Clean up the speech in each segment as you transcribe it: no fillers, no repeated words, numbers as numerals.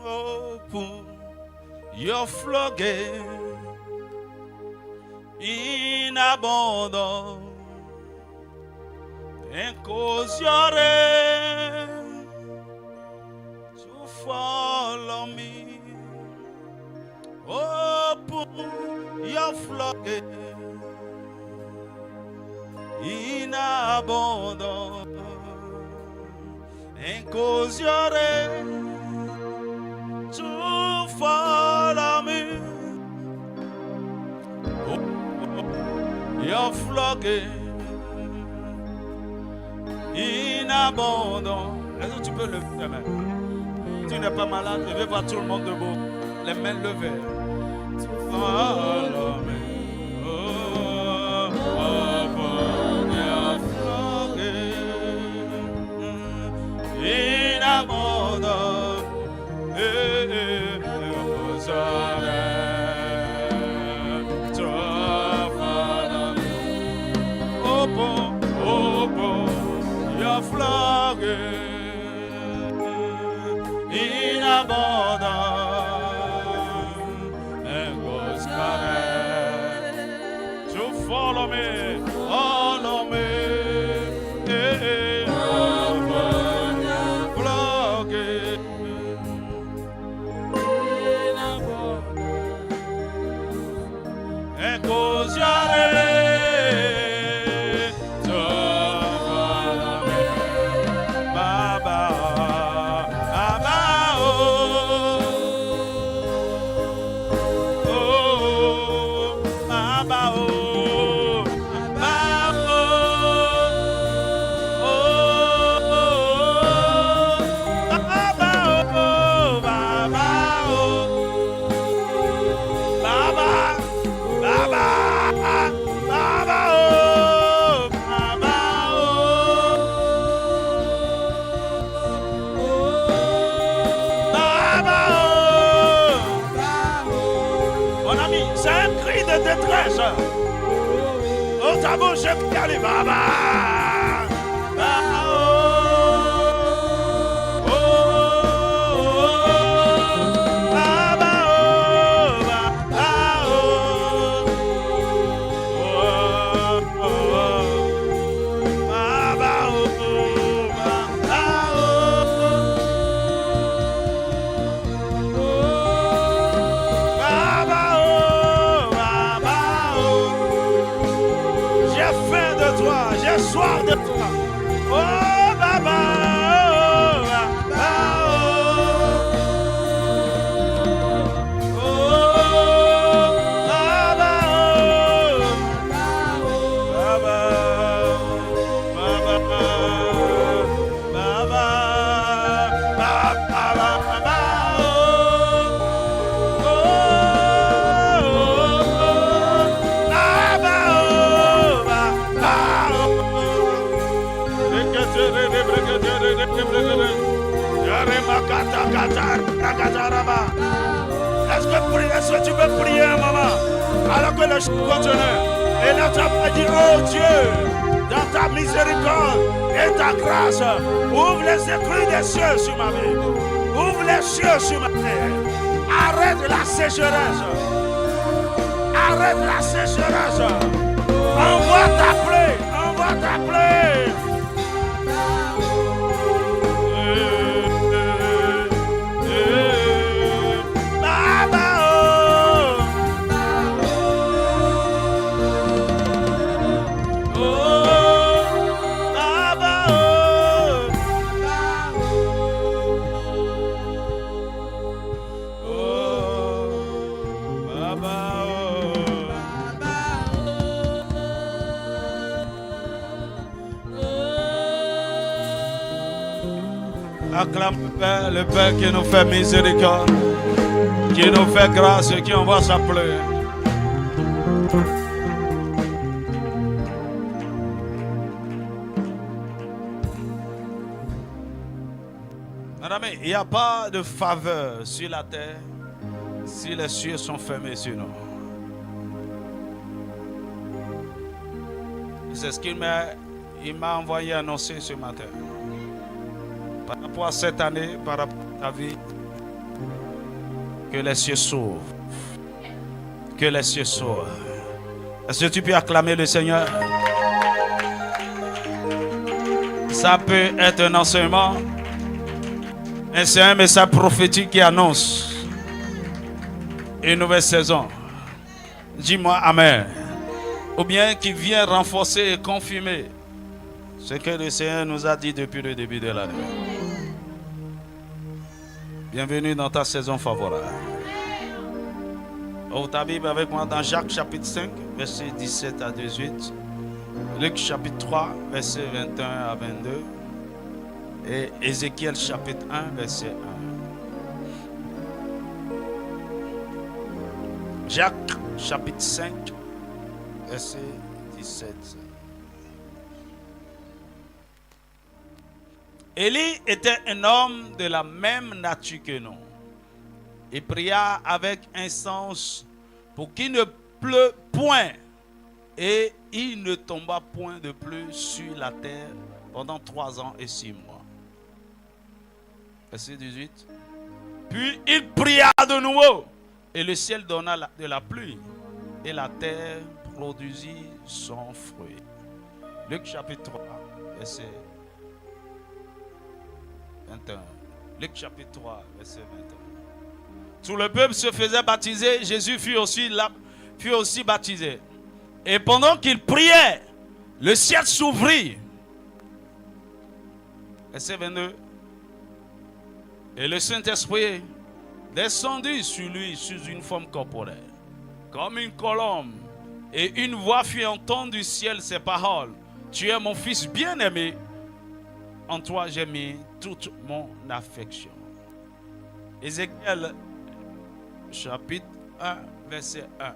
open your floodgate in abundance and cause your rain to follow me. Open your floodgate in abundance and cause your rain to follow me. Your floodgate in abondance. Est-ce que tu peux lever tes mains? Tu n'es pas malade, je vais voir tout le monde debout. Les mains levées. Follow me. Open your floodgate in abundance. Open your floodgate in abundance and goes to follow me, follow me. Open your floodgate in abundance and goes oh, ta bouche est calée, Baba. Soir de toi, oh Baba, oh Baba, Baba, Est-ce que tu peux prier, maman, alors que le chant continue? Et là, tu as dit, oh Dieu, dans ta miséricorde et ta grâce, ouvre les écrits des cieux sur ma vie. Ouvre les cieux sur ma vie. Arrête la sécheresse. Arrête la sécheresse. Envoie ta pluie. Envoie ta pluie. Acclame le Père qui nous fait miséricorde, qui nous fait grâce et qui envoie sa pluie. Madame, il n'y a pas de faveur sur la terre si les cieux sont fermés sur nous. C'est ce qu'il m'a envoyé annoncer ce matin. Par rapport à cette année, par rapport à ta vie, Que les cieux s'ouvrent. Que les cieux s'ouvrent. Est-ce que tu peux acclamer le Seigneur? Ça peut être un enseignement. Et c'est un message prophétique qui annonce une nouvelle saison. Dis-moi Amen. Ou bien qui vient renforcer et confirmer ce que le Seigneur nous a dit depuis le début de l'année. Bienvenue dans ta saison favorable. Ouvre ta Bible avec moi dans Jacques chapitre 5, versets 17 à 18. Luc chapitre 3, versets 21 à 22. Et Ézéchiel chapitre 1, verset 1. Jacques chapitre 5, verset 17. Élie était un homme de la même nature que nous. Il pria avec instance pour qu'il ne pleuve point et il ne tomba point de pluie sur la terre pendant 3 ans et 6 mois. Verset 18. Puis il pria de nouveau et le ciel donna de la pluie et la terre produisit son fruit. Luc chapitre 3, verset 21. Luc chapitre 3, verset 21. Tout le peuple se faisait baptiser. Jésus fut aussi baptisé. Et pendant qu'il priait, le ciel s'ouvrit. Verset 22. Et le Saint-Esprit descendit sur lui sous une forme corporelle, comme une colombe. Et une voix fit entendre du ciel ces paroles. Tu es mon fils bien-aimé. En toi j'ai mis toute mon affection. Ézéchiel chapitre 1, verset 1.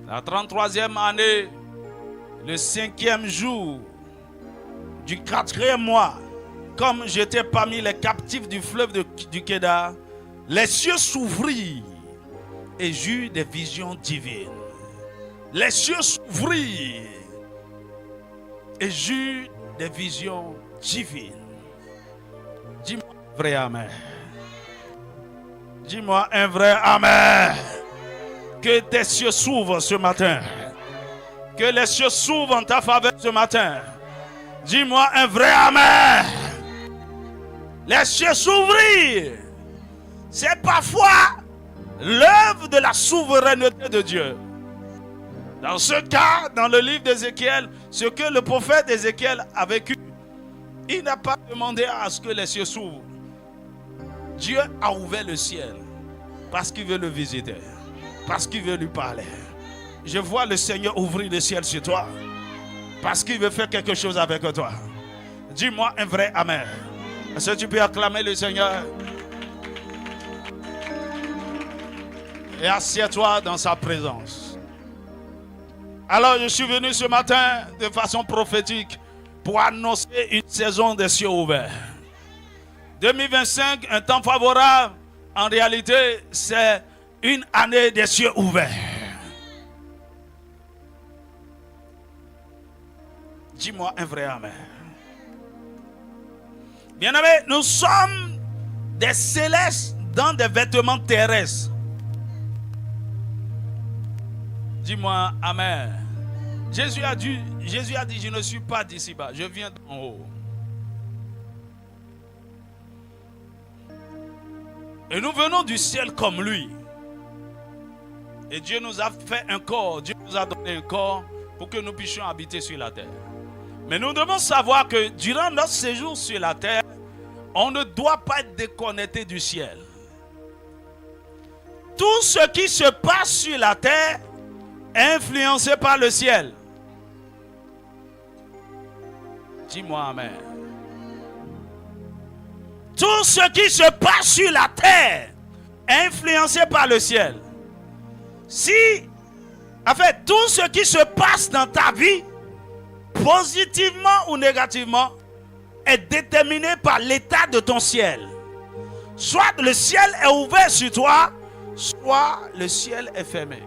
La 33e année, le 5e jour du 4e mois, comme j'étais parmi les captifs du fleuve du Kédar, les cieux s'ouvrirent et j'eus des visions divines. Les cieux s'ouvrirent et j'eus des visions divines. Dis-moi un vrai Amen. Dis-moi un vrai Amen. Que tes cieux s'ouvrent ce matin. Que les cieux s'ouvrent en ta faveur ce matin. Dis-moi un vrai Amen. Les cieux s'ouvrirent. C'est parfois l'œuvre de la souveraineté de Dieu. Dans ce cas, dans le livre d'Ézéchiel, ce que le prophète Ézéchiel a vécu, il n'a pas demandé à ce que les cieux s'ouvrent. Dieu a ouvert le ciel parce qu'il veut le visiter, parce qu'il veut lui parler. Je vois le Seigneur ouvrir le ciel sur toi parce qu'il veut faire quelque chose avec toi. Dis-moi un vrai Amen. Est-ce que tu peux acclamer le Seigneur? Et assieds-toi dans sa présence. Alors je suis venu ce matin de façon prophétique pour annoncer une saison des cieux ouverts. 2025, un temps favorable, en réalité, c'est une année des cieux ouverts. Dis-moi un vrai Amen. Bien-aimés, nous sommes des célestes dans des vêtements terrestres. Dis-moi Amen. Jésus a dit, je ne suis pas d'ici-bas, je viens d'en haut. Et nous venons du ciel comme lui. Et Dieu nous a fait un corps, Dieu nous a donné un corps pour que nous puissions habiter sur la terre. Mais nous devons savoir que durant notre séjour sur la terre, on ne doit pas être déconnecté du ciel. Tout ce qui se passe sur la terre est influencé par le ciel. Dis-moi Amen. Tout ce qui se passe sur la terre est influencé par le ciel. Tout ce qui se passe dans ta vie, positivement ou négativement, est déterminé par l'état de ton ciel. Soit le ciel est ouvert sur toi, soit le ciel est fermé.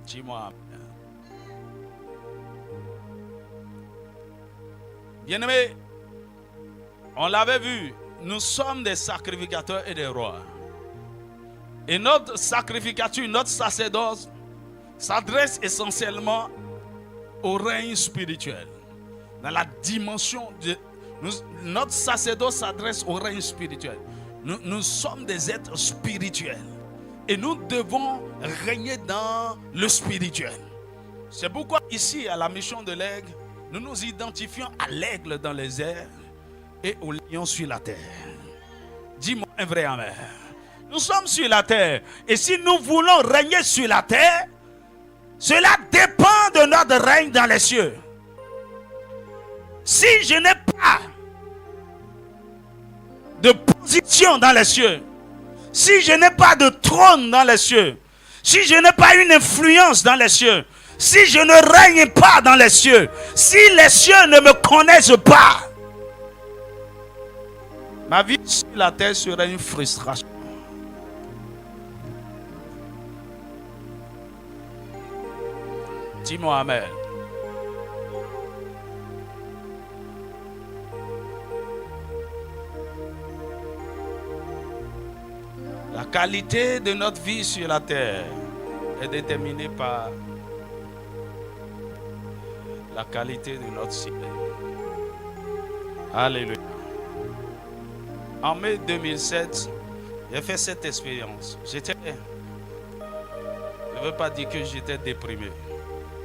Dis-moi. Bien-aimé, On l'avait vu, nous sommes des sacrificateurs et des rois. Et notre sacrificature, notre sacerdoce s'adresse essentiellement au règne spirituel. Dans la dimension de... notre sacerdoce s'adresse au règne spirituel. Nous sommes des êtres spirituels. Et nous devons régner dans le spirituel. C'est pourquoi ici, à la mission de l'aigle, nous nous identifions à l'aigle dans les airs et au lion sur la terre. Dis-moi un vrai amen. Nous sommes sur la terre. Et si nous voulons régner sur la terre, cela dépend de notre règne dans les cieux. Si je n'ai pas de position dans les cieux, si je n'ai pas de trône dans les cieux, si je n'ai pas une influence dans les cieux, si je ne règne pas dans les cieux, si les cieux ne me connaissent pas, ma vie sur la terre serait une frustration. Dis-moi amen. La qualité de notre vie sur la terre est déterminée par la qualité de notre ciel. Alléluia. En mai 2007, j'ai fait cette expérience. Je ne veux pas dire que j'étais déprimé.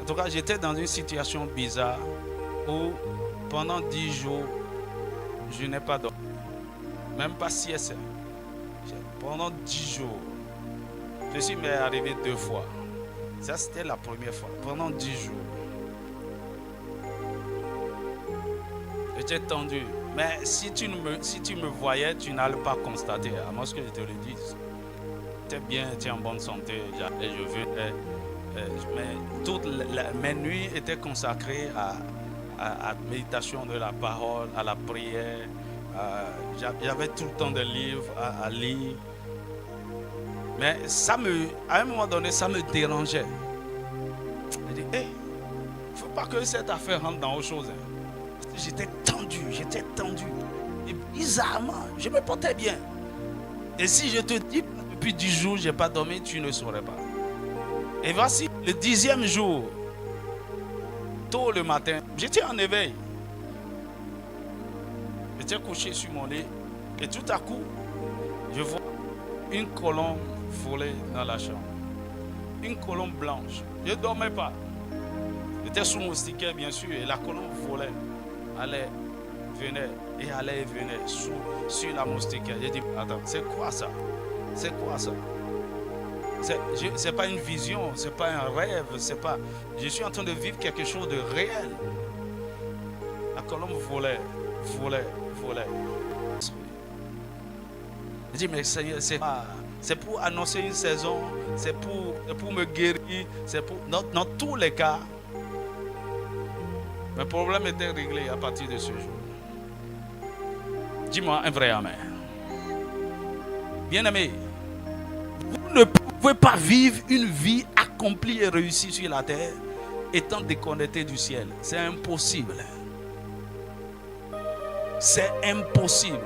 En tout cas, j'étais dans une situation bizarre où pendant 10 jours, je n'ai pas dormi. Même pas sieste. Pendant 10 jours, je suis arrivé 2 fois. Ça, c'était la première fois. Pendant 10 jours. J'étais tendu. Mais si tu me voyais, tu n'allais pas constater. À moins que je te le dise. J'étais bien, j'étais en bonne santé. Et je venais. Mais mes nuits étaient consacrées à la méditation de la parole, à la prière. J'avais tout le temps des livres à lire. Mais à un moment donné, ça me dérangeait. Je dis, il ne faut pas que cette affaire rentre dans autre chose. J'étais tendu. Et bizarrement, je me portais bien. Et si je te dis, depuis 10 jours, je n'ai pas dormi, tu ne saurais pas. Et voici le 10e jour, tôt le matin, j'étais en éveil. J'étais couché sur mon lit et tout à coup, je vois une colombe voler dans la chambre. Une colombe blanche. Je ne dormais pas. J'étais sous moustiquaire bien sûr et la colombe volait. Allait, venait et allait et venait sur la moustiquaire. J'ai dit, attends, c'est quoi ça? C'est quoi ça? C'est pas une vision, c'est pas un rêve, c'est pas... Je suis en train de vivre quelque chose de réel. La colombe volait. Je dis, mais Seigneur, c'est pour annoncer une saison, c'est pour me guérir, c'est pour... Dans tous les cas, mes problèmes étaient réglés à partir de ce jour. Dis-moi un vrai amen. Bien-aimé, vous ne pouvez pas vivre une vie accomplie et réussie sur la terre étant déconnecté du ciel. C'est impossible. C'est impossible.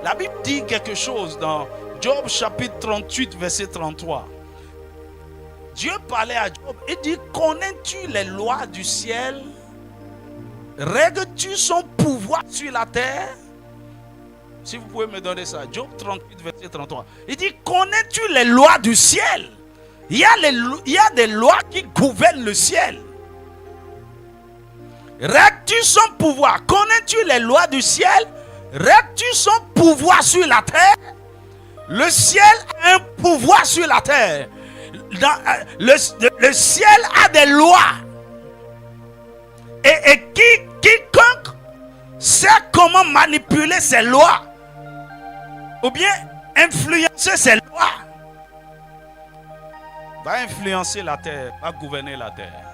La Bible dit quelque chose dans Job chapitre 38 verset 33. Dieu parlait à Job et dit, connais-tu les lois du ciel? Règles-tu son pouvoir sur la terre? Si vous pouvez me donner ça. Job 38 verset 33. Il dit, connais-tu les lois du ciel? Il y a des lois qui gouvernent le ciel. Règles-tu son pouvoir? Connais-tu les lois du ciel? Règles-tu son pouvoir sur la terre? Le ciel a un pouvoir sur la terre. Le ciel a des lois. Et quiconque sait comment manipuler ces lois, ou bien influencer ces lois, va influencer la terre, va gouverner la terre.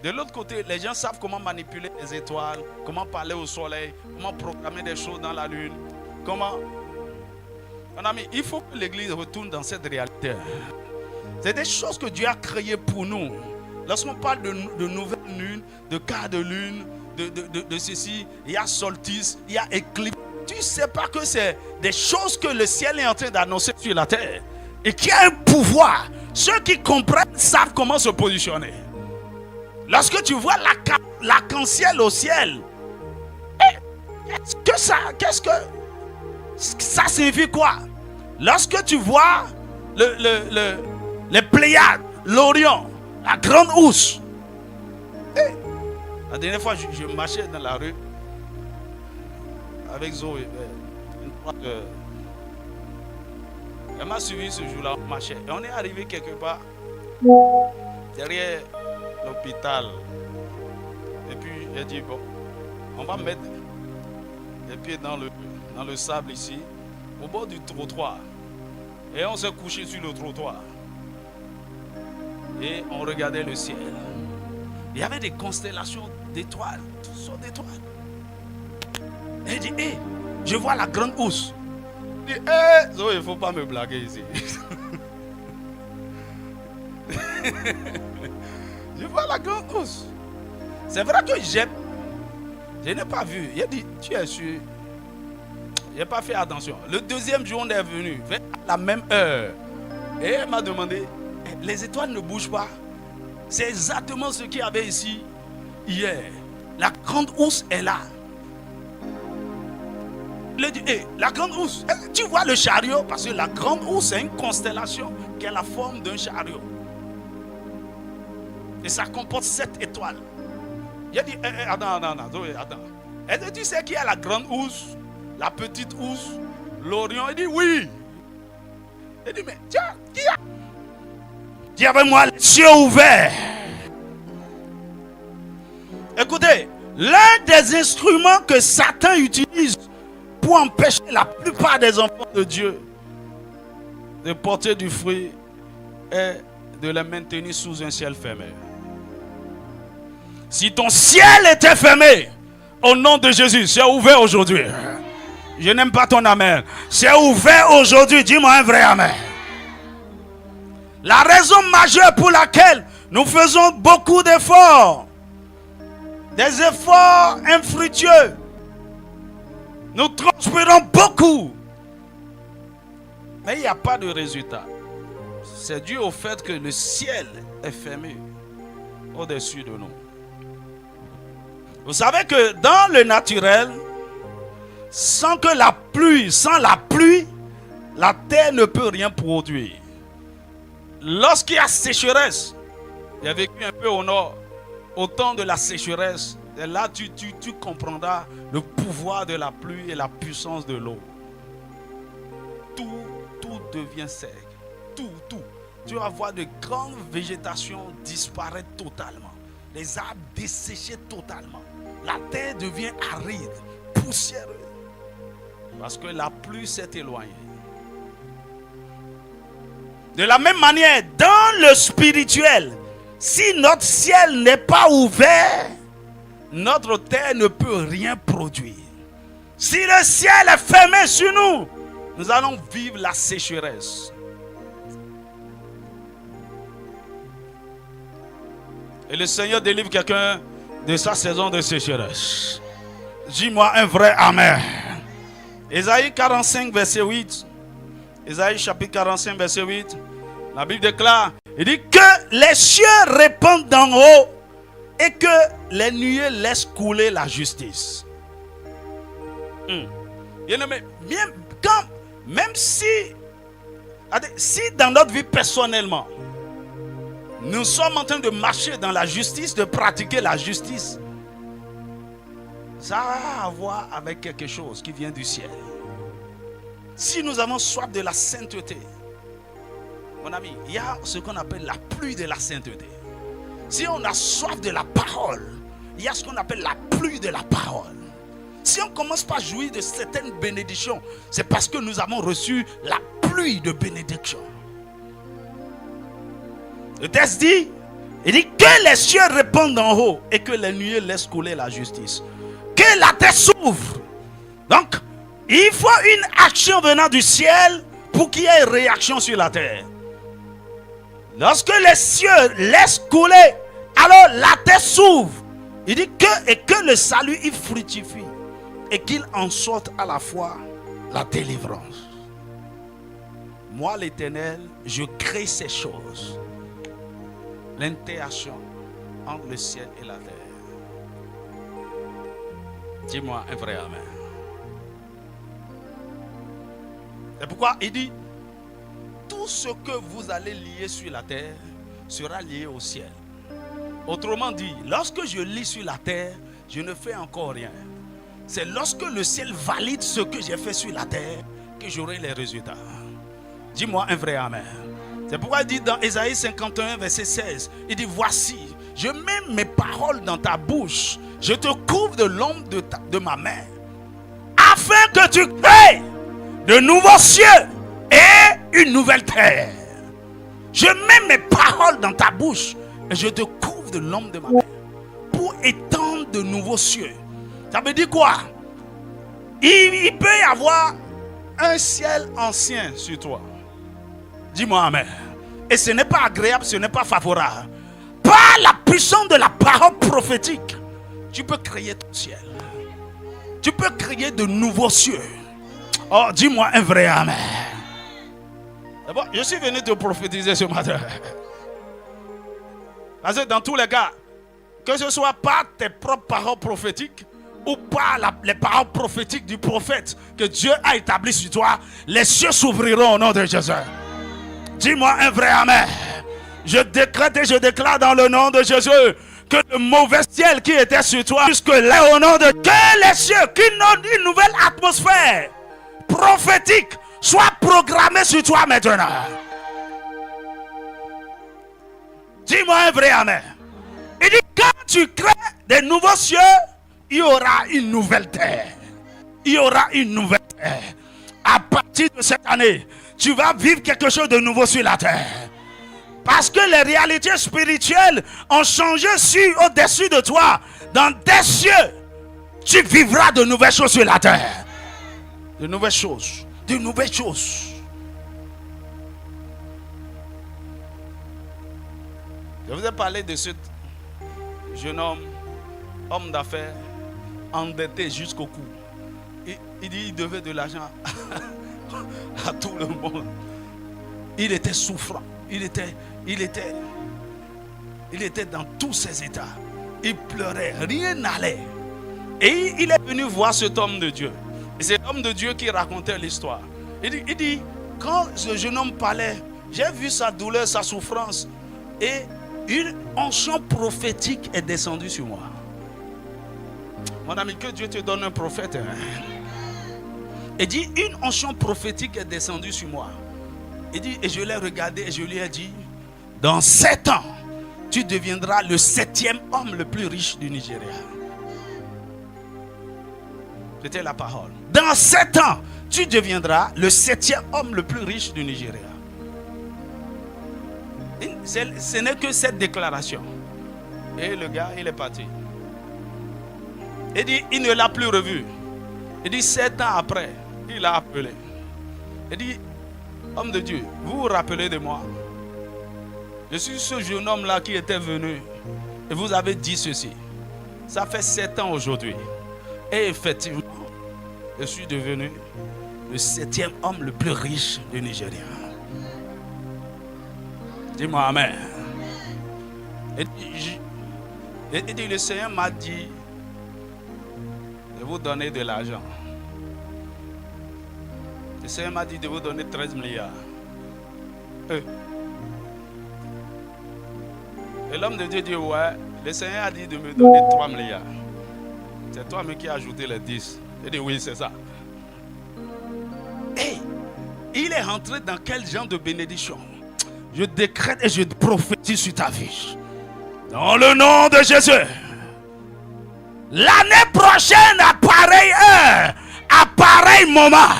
De l'autre côté, les gens savent comment manipuler les étoiles, comment parler au soleil, comment programmer des choses dans la lune, comment... Mon ami, il faut que l'église retourne dans cette réalité. C'est des choses que Dieu a créées pour nous. Lorsqu'on parle de nouvelle lune, de quart de lune, de ceci, il y a solstice, il y a éclipse. Tu ne sais pas que c'est des choses que le ciel est en train d'annoncer sur la terre. Et qui a un pouvoir. Ceux qui comprennent savent comment se positionner. Lorsque tu vois l'arc-en-ciel au ciel, qu'est-ce que ça signifie quoi? Lorsque tu vois les Pléiades, l'Orion, la grande Ourse. La dernière fois, je marchais dans la rue avec Zoé. Elle m'a suivi ce jour-là, on marchait. Et on est arrivé quelque part derrière l'hôpital. Et puis elle dit, bon, on va mettre les pieds dans le sable ici, au bord du trottoir. Et on s'est couché sur le trottoir. Et on regardait le ciel. Il y avait des constellations d'étoiles, toutes sortes d'étoiles. Et elle dit, hé, je vois la grande Ourse. Je dis, hé, Zoé, il ne faut pas me blaguer ici. Je vois la grande Ourse. C'est vrai que je n'ai pas vu. Il a dit, tu es sûr? Je n'ai pas fait attention. Le deuxième jour, on est venu, vers la même heure. Et elle m'a demandé, les étoiles ne bougent pas. C'est exactement ce qu'il y avait ici hier. La grande Ourse est là. Il a dit, hey, la grande Ourse, tu vois le chariot? Parce que la grande Ourse, c'est une constellation qui a la forme d'un chariot. Et ça comporte 7 étoiles. Il a dit, attends. Elle dit, tu sais qui a la grande Ourse, la petite Ourse, l'Orion? Il dit, oui. Il dit, mais tiens, qui a? Dis avec moi, les cieux ouverts. Écoutez, l'un des instruments que Satan utilise pour empêcher la plupart des enfants de Dieu de porter du fruit est de les maintenir sous un ciel fermé. Si ton ciel était fermé, au nom de Jésus, c'est ouvert aujourd'hui. Je n'aime pas ton amen. C'est ouvert aujourd'hui. Dis-moi un vrai amen. La raison majeure pour laquelle nous faisons beaucoup d'efforts, des efforts infructueux, nous transpirons beaucoup, mais il n'y a pas de résultat. C'est dû au fait que le ciel est fermé au-dessus de nous. Vous savez que dans le naturel, sans la pluie, la terre ne peut rien produire. Lorsqu'il y a sécheresse, j'ai vécu un peu au nord, au temps de la sécheresse, et là tu comprendras le pouvoir de la pluie et la puissance de l'eau. Tout devient sec. Tout. Tu vas voir de grandes végétations disparaître totalement. Les arbres desséchés totalement. La terre devient aride, poussiéreuse. Parce que la pluie s'est éloignée. De la même manière, dans le spirituel, si notre ciel n'est pas ouvert, notre terre ne peut rien produire. Si le ciel est fermé sur nous, nous allons vivre la sécheresse. Et le Seigneur délivre quelqu'un de sa saison de sécheresse. Dis-moi un vrai amen. Ésaïe 45, verset 8. Ésaïe chapitre 45, verset 8. La Bible déclare, il dit que les cieux répandent d'en haut et que les nuées laissent couler la justice. Même si dans notre vie personnellement, nous sommes en train de marcher dans la justice, de pratiquer la justice, ça a à voir avec quelque chose qui vient du ciel. Si nous avons soif de la sainteté, mon ami, il y a ce qu'on appelle la pluie de la sainteté. Si on a soif de la parole, il y a ce qu'on appelle la pluie de la parole. Si on commence par jouir de certaines bénédictions, c'est parce que nous avons reçu la pluie de bénédiction. Le texte dit, il dit que les cieux répandent en haut et que les nuées laissent couler la justice. Que la terre s'ouvre. Donc, il faut une action venant du ciel pour qu'il y ait une réaction sur la terre. Lorsque les cieux laissent couler, alors la terre s'ouvre. Il dit que le salut il fructifie et qu'il en sorte à la fois la délivrance. Moi l'Éternel, je crée ces choses. L'interaction entre le ciel et la terre. Dis-moi un vrai amen. C'est pourquoi il dit, tout ce que vous allez lier sur la terre sera lié au ciel. Autrement dit, lorsque je lis sur la terre, je ne fais encore rien. C'est lorsque le ciel valide ce que j'ai fait sur la terre que j'aurai les résultats. Dis-moi un vrai amen. C'est pourquoi il dit dans Ésaïe 51, verset 16, il dit, voici, je mets mes paroles dans ta bouche, je te couvre de l'ombre de ma main, afin que tu crées de nouveaux cieux et une nouvelle terre. Je mets mes paroles dans ta bouche et je te couvre de l'ombre de ma main pour étendre de nouveaux cieux. Ça veut dire quoi? Il peut y avoir un ciel ancien sur toi. Dis-moi amen. Et ce n'est pas agréable, ce n'est pas favorable. Par la puissance de la parole prophétique, tu peux créer ton ciel. Tu peux créer de nouveaux cieux. Oh, dis-moi un vrai amen. D'abord, je suis venu te prophétiser ce matin. Parce que dans tous les cas, que ce soit par tes propres paroles prophétiques ou par les paroles prophétiques du prophète que Dieu a établi sur toi, les cieux s'ouvriront au nom de Jésus. Dis-moi un vrai amen. Je décrète et je déclare dans le nom de Jésus que le mauvais ciel qui était sur toi, jusque là au nom de Dieu, que les cieux qui n'ont une nouvelle atmosphère prophétique soient programmés sur toi maintenant. Dis-moi un vrai amen. Il dit, quand tu crées des nouveaux cieux, il y aura une nouvelle terre. Il y aura une nouvelle terre. À partir de cette année, tu vas vivre quelque chose de nouveau sur la terre. Parce que les réalités spirituelles ont changé au-dessus de toi. Dans des cieux, tu vivras de nouvelles choses sur la terre. De nouvelles choses. De nouvelles choses. Je vous ai parlé de ce jeune homme d'affaires, endetté jusqu'au cou. Il dit qu'il devait de l'argent à tout le monde. Il était souffrant. Il était dans tous ses états. Il pleurait, rien n'allait. Et il est venu voir cet homme de Dieu. Et c'est l'homme de Dieu qui racontait l'histoire. Il dit, quand ce jeune homme parlait, j'ai vu sa douleur, sa souffrance. Et une onction prophétique est descendue sur moi. Mon ami, que Dieu te donne un prophète. Il dit, une onction prophétique est descendue sur moi. Il dit, et je l'ai regardé et je lui ai dit, dans 7 ans, tu deviendras le 7e homme le plus riche du Nigeria. C'était la parole. Dans 7 ans, tu deviendras le 7e homme le plus riche du Nigeria. Ce n'est que cette déclaration. Et le gars, il est parti. Il dit, il ne l'a plus revu. Il dit, 7 ans après, il l'a appelé. Il dit, homme de Dieu, vous vous rappelez de moi? Je suis ce jeune homme-là qui était venu. Et vous avez dit ceci. Ça fait 7 ans aujourd'hui. Et effectivement, je suis devenu le 7e homme le plus riche du Nigeria. Dis-moi amen. Et dit, le Seigneur m'a dit de vous donner de l'argent. Le Seigneur m'a dit de vous donner 13 milliards. Et l'homme de Dieu dit, ouais, le Seigneur a dit de me donner 3 milliards. C'est toi-même qui as ajouté les 10. Il dit, oui, c'est ça. Et il est rentré dans quel genre de bénédiction? Je décrète et je prophétise sur ta vie. Dans le nom de Jésus. L'année prochaine, à pareille heure, à pareil moment,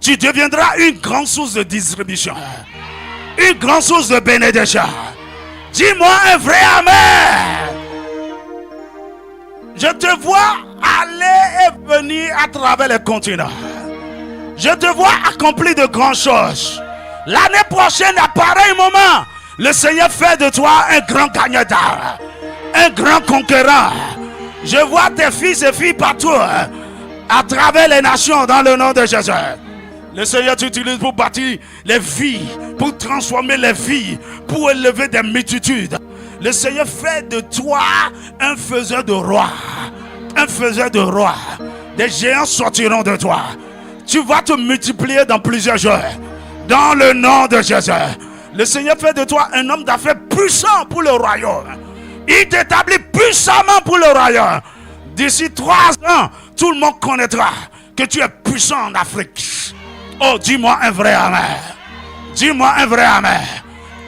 tu deviendras une grande source de distribution. Une grande source de bénédiction. Dis-moi un vrai amen. Je te vois aller et venir à travers les continents. Je te vois accomplir de grandes choses. L'année prochaine, à pareil moment, le Seigneur fait de toi un grand gagnant d'art. un grand conquérant. Je vois tes fils et filles partout, à travers les nations, dans le nom de Jésus. Le Seigneur t'utilise pour bâtir les vies, pour transformer les vies, pour élever des multitudes. Le Seigneur fait de toi un faiseur de rois. Un faiseur de rois. Des géants sortiront de toi. Tu vas te multiplier dans plusieurs jours. Dans le nom de Jésus. Le Seigneur fait de toi un homme d'affaires puissant pour le royaume. Il t'établit puissamment pour le royaume. D'ici 3 ans, tout le monde connaîtra que tu es puissant en Afrique. Oh, dis-moi un vrai amen. Dis-moi un vrai amen.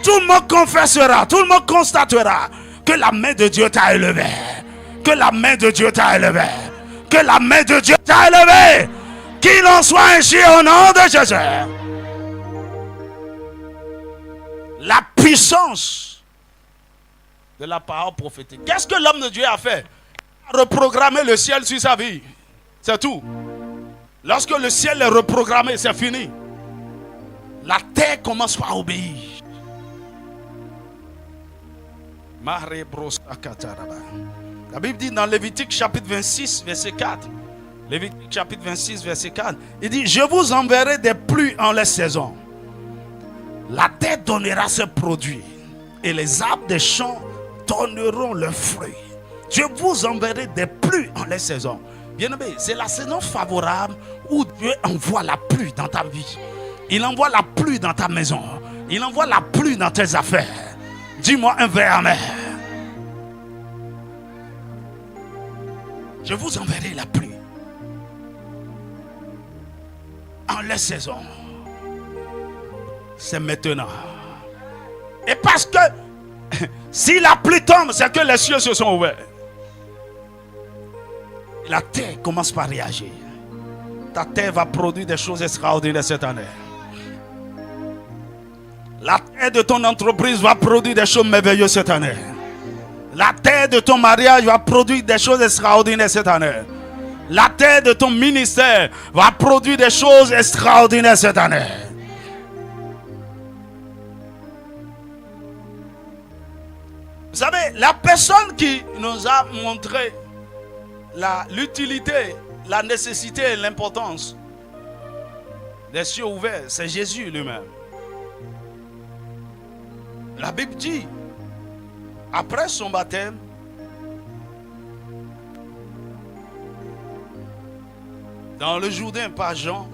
Tout le monde confessera, tout le monde constatera que la main de Dieu t'a élevé. Que la main de Dieu t'a élevé. Que la main de Dieu t'a élevé. Qu'il en soit ainsi au nom de Jésus. La puissance de la parole prophétique. Qu'est-ce que l'homme de Dieu a fait? Reprogrammer le ciel sur sa vie. C'est tout. Lorsque le ciel est reprogrammé, c'est fini. La terre commence par obéir. La Bible dit dans Lévitique chapitre 26, verset 4. Lévitique chapitre 26, verset 4. Il dit, je vous enverrai des pluies en les saisons. La terre donnera ses produits. Et les arbres des champs donneront leurs fruits. Je vous enverrai des pluies en les saisons. Bien-aimé, c'est la saison favorable où Dieu envoie la pluie dans ta vie. Il envoie la pluie dans ta maison. Il envoie la pluie dans tes affaires. Dis-moi un vrai amen. Je vous enverrai la pluie en les saisons. C'est maintenant. Et parce que si la pluie tombe, c'est que les cieux se sont ouverts. La terre commence par réagir. Ta terre va produire des choses extraordinaires cette année. La terre de ton entreprise va produire des choses merveilleuses cette année. La terre de ton mariage va produire des choses extraordinaires cette année. La terre de ton ministère va produire des choses extraordinaires cette année. Vous savez, la personne qui nous a montré l'utilité, la nécessité et l'importance des cieux ouverts, c'est Jésus lui-même. La Bible dit, après son baptême, dans le Jourdain par Jean,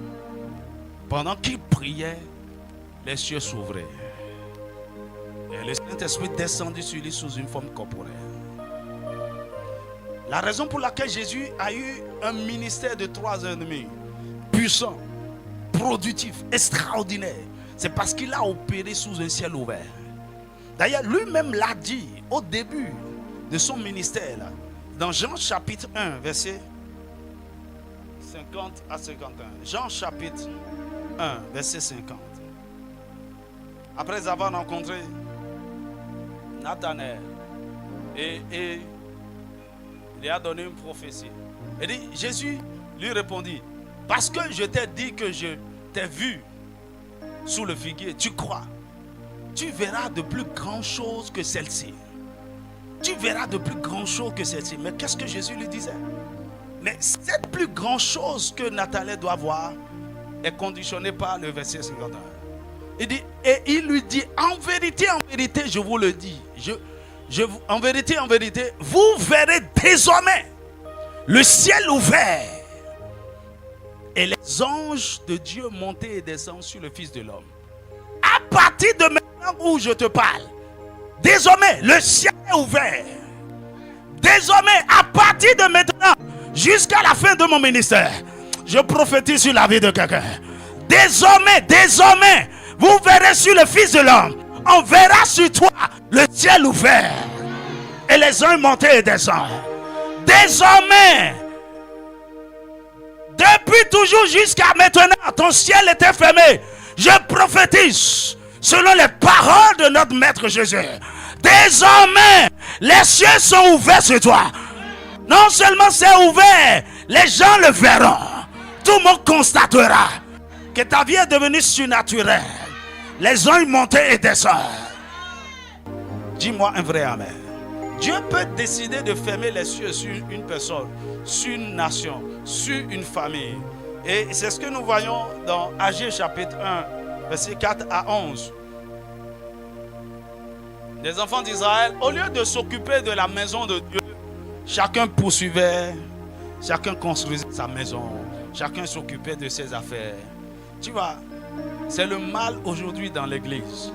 pendant qu'il priait, les cieux s'ouvraient. Et le Saint-Esprit descendit sur lui sous une forme corporelle. La raison pour laquelle Jésus a eu un ministère de 3 ans et demi, puissant, productif, extraordinaire, c'est parce qu'il a opéré sous un ciel ouvert. D'ailleurs, lui-même l'a dit au début de son ministère, là, dans Jean chapitre 1, verset 50 à 51. Jean chapitre 1, verset 50. Après avoir rencontré Nathanaël, et il lui a donné une prophétie. Il dit, Jésus lui répondit, parce que je t'ai dit que je t'ai vu sous le figuier, tu crois. Tu verras de plus grandes choses que celle-ci. Tu verras de plus grandes choses que celle-ci. Mais qu'est-ce que Jésus lui disait? Mais cette plus grande chose que Nathanaël doit voir est conditionnée par le verset 51. Il dit, et il lui dit, en vérité, je vous le dis, en vérité, vous verrez désormais le ciel ouvert et les anges de Dieu monter et descendre sur le Fils de l'homme. À partir de maintenant où je te parle, désormais le ciel est ouvert. Désormais, à partir de maintenant, jusqu'à la fin de mon ministère, je prophétise sur la vie de quelqu'un. Désormais, vous verrez sur le Fils de l'homme. On verra sur toi le ciel ouvert et les anges monter et descendre. Désormais, depuis toujours jusqu'à maintenant, ton ciel était fermé. Je prophétise selon les paroles de notre Maître Jésus. Désormais, les cieux sont ouverts sur toi. Non seulement c'est ouvert, les gens le verront. Tout le monde constatera que ta vie est devenue surnaturelle. Les anges montent et descendent. Dis-moi un vrai amen. Dieu peut décider de fermer les cieux sur une personne, sur une nation, sur une famille. Et c'est ce que nous voyons dans Agé chapitre 1, versets 4 à 11. Les enfants d'Israël, au lieu de s'occuper de la maison de Dieu, chacun poursuivait, chacun construisait sa maison, chacun s'occupait de ses affaires. Tu vois, c'est le mal aujourd'hui dans l'église.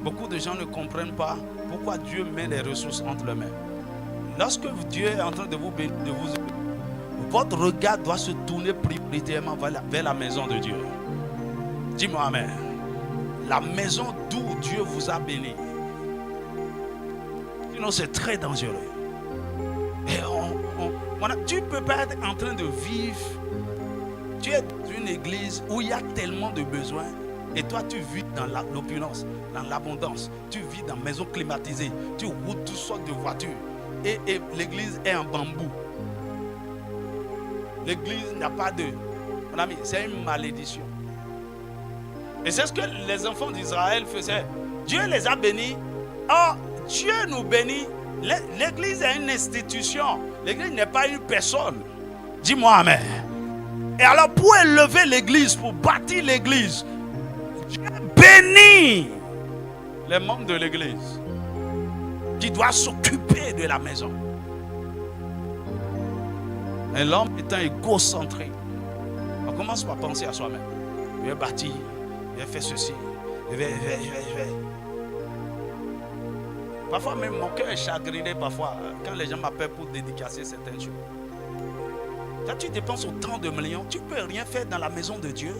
Beaucoup de gens ne comprennent pas pourquoi Dieu met les ressources entre les mains. Lorsque Dieu est en train de vous bénir, votre regard doit se tourner prioritairement vers la maison de Dieu. Dis-moi amen. La maison d'où Dieu vous a béni. Sinon c'est très dangereux. Et tu ne peux pas être en train de vivre. Tu es dans une église où il y a tellement de besoins. Et toi tu vis dans l'opulence, dans l'abondance. Tu vis dans une maison climatisée. Tu roules toutes sortes de voitures. Et l'église est en bambou. L'église n'a pas de... Mon ami, c'est une malédiction. Et c'est ce que les enfants d'Israël faisaient. Dieu les a bénis. Or, Dieu nous bénit. L'église est une institution. L'église n'est pas une personne. Dis-moi amen. Et alors, pour élever l'église, pour bâtir l'église, Dieu bénit les membres de l'église qui doivent s'occuper de la maison. Et l'homme étant égocentré, on commence par penser à soi-même. Je vais bâtir, je vais faire ceci, je vais. Parfois même mon cœur est chagriné parfois quand les gens m'appellent pour dédicacer certaines choses. Quand tu dépenses autant de millions, tu ne peux rien faire dans la maison de Dieu.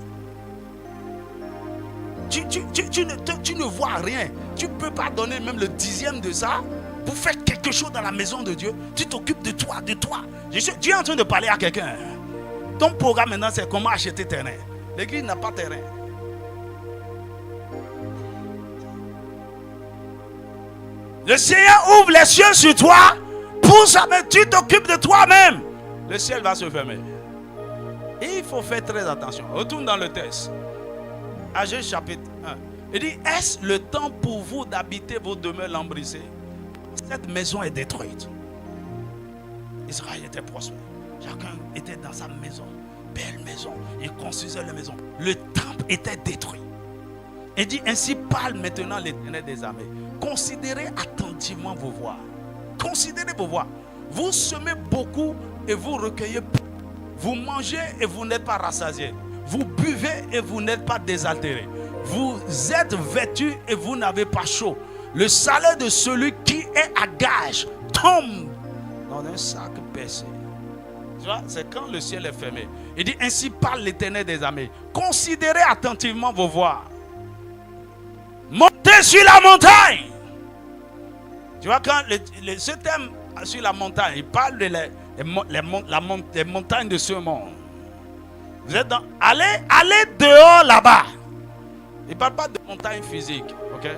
Tu ne vois rien. Tu ne peux pas donner même le 10e de ça pour faire quelque chose dans la maison de Dieu. Tu t'occupes de toi. Dieu est en train de parler à quelqu'un. Ton programme maintenant, c'est comment acheter terrain. L'église n'a pas terrain. Le Seigneur ouvre les cieux sur toi. Pour ça, tu t'occupes de toi-même. Le ciel va se fermer. Et il faut faire très attention. Retourne dans le texte. Agé chapitre 1. Il dit, est-ce le temps pour vous d'habiter vos demeures lambrissées? Cette maison est détruite. Israël était prospère. Chacun était dans sa maison. Belle maison. Il construisait la maison. Le temple était détruit. Il dit, ainsi parle maintenant l'Éternel des armées. Considérez attentivement vos voies. Considérez vos voies. Vous semez beaucoup et vous recueillez peu. Vous mangez et vous n'êtes pas rassasiés. Vous buvez et vous n'êtes pas désaltérés. Vous êtes vêtus et vous n'avez pas chaud. Le salaire de celui qui est à gage tombe dans un sac percé. Tu vois, c'est quand le ciel est fermé. Il dit, ainsi parle l'Éternel des armées. Considérez attentivement vos voies. Montez sur la montagne. Tu vois, quand ce thème sur la montagne, il parle de les montagnes de ce monde. Vous êtes dans... Allez dehors là-bas. Il ne parle pas de montagne physique. Ok?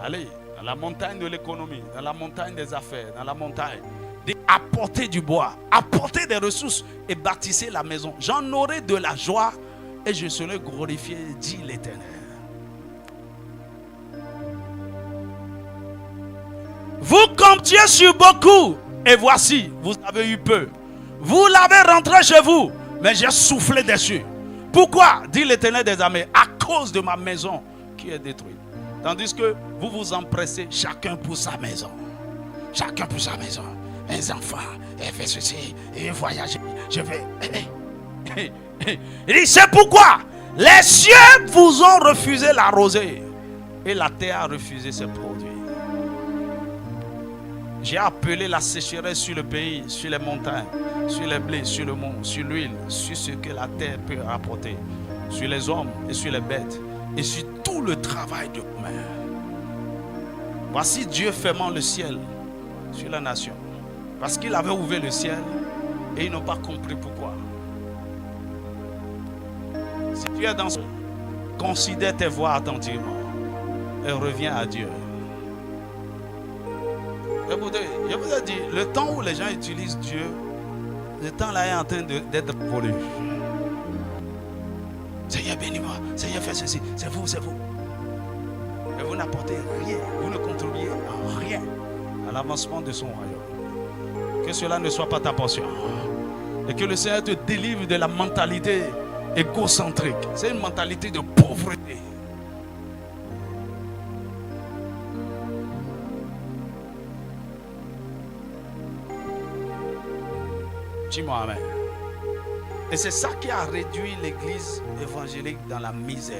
Allez, dans la montagne de l'économie, dans la montagne des affaires, dans la montagne. Apportez du bois, apportez des ressources et bâtissez la maison. J'en aurai de la joie et je serai glorifié, dit l'Éternel. Vous comptiez sur beaucoup et voici, vous avez eu peu. Vous l'avez rentré chez vous, mais j'ai soufflé dessus. Pourquoi, dit l'Éternel des armées? À cause de ma maison qui est détruite. Tandis que vous vous empressez, chacun pour sa maison. Chacun pour sa maison. Les enfants, et fait ceci, et voyager. Je vais. Il dit, c'est pourquoi les cieux vous ont refusé la rosée et la terre a refusé ses produits. J'ai appelé la sécheresse sur le pays, sur les montagnes, sur les blés, sur le mont, sur l'huile, sur ce que la terre peut apporter, sur les hommes et sur les bêtes, et sur tout le travail de main. Voici Dieu fermant le ciel sur la nation. Parce qu'il avait ouvert le ciel et ils n'ont pas compris pourquoi. Si tu es dans ce... Considère tes voies attentivement et reviens à Dieu. Écoutez, je vous ai dit, le temps où les gens utilisent Dieu, le temps là est en train d'être volé. Seigneur, bénis-moi. Seigneur, fais ceci. C'est vous, c'est vous. Et vous n'apportez rien. Vous ne contribuez en rien à l'avancement de son royaume. Que cela ne soit pas ta portion. Et que le Seigneur te délivre de la mentalité égocentrique. C'est une mentalité de pauvreté. Dis-moi amen. Et c'est ça qui a réduit l'église évangélique dans la misère.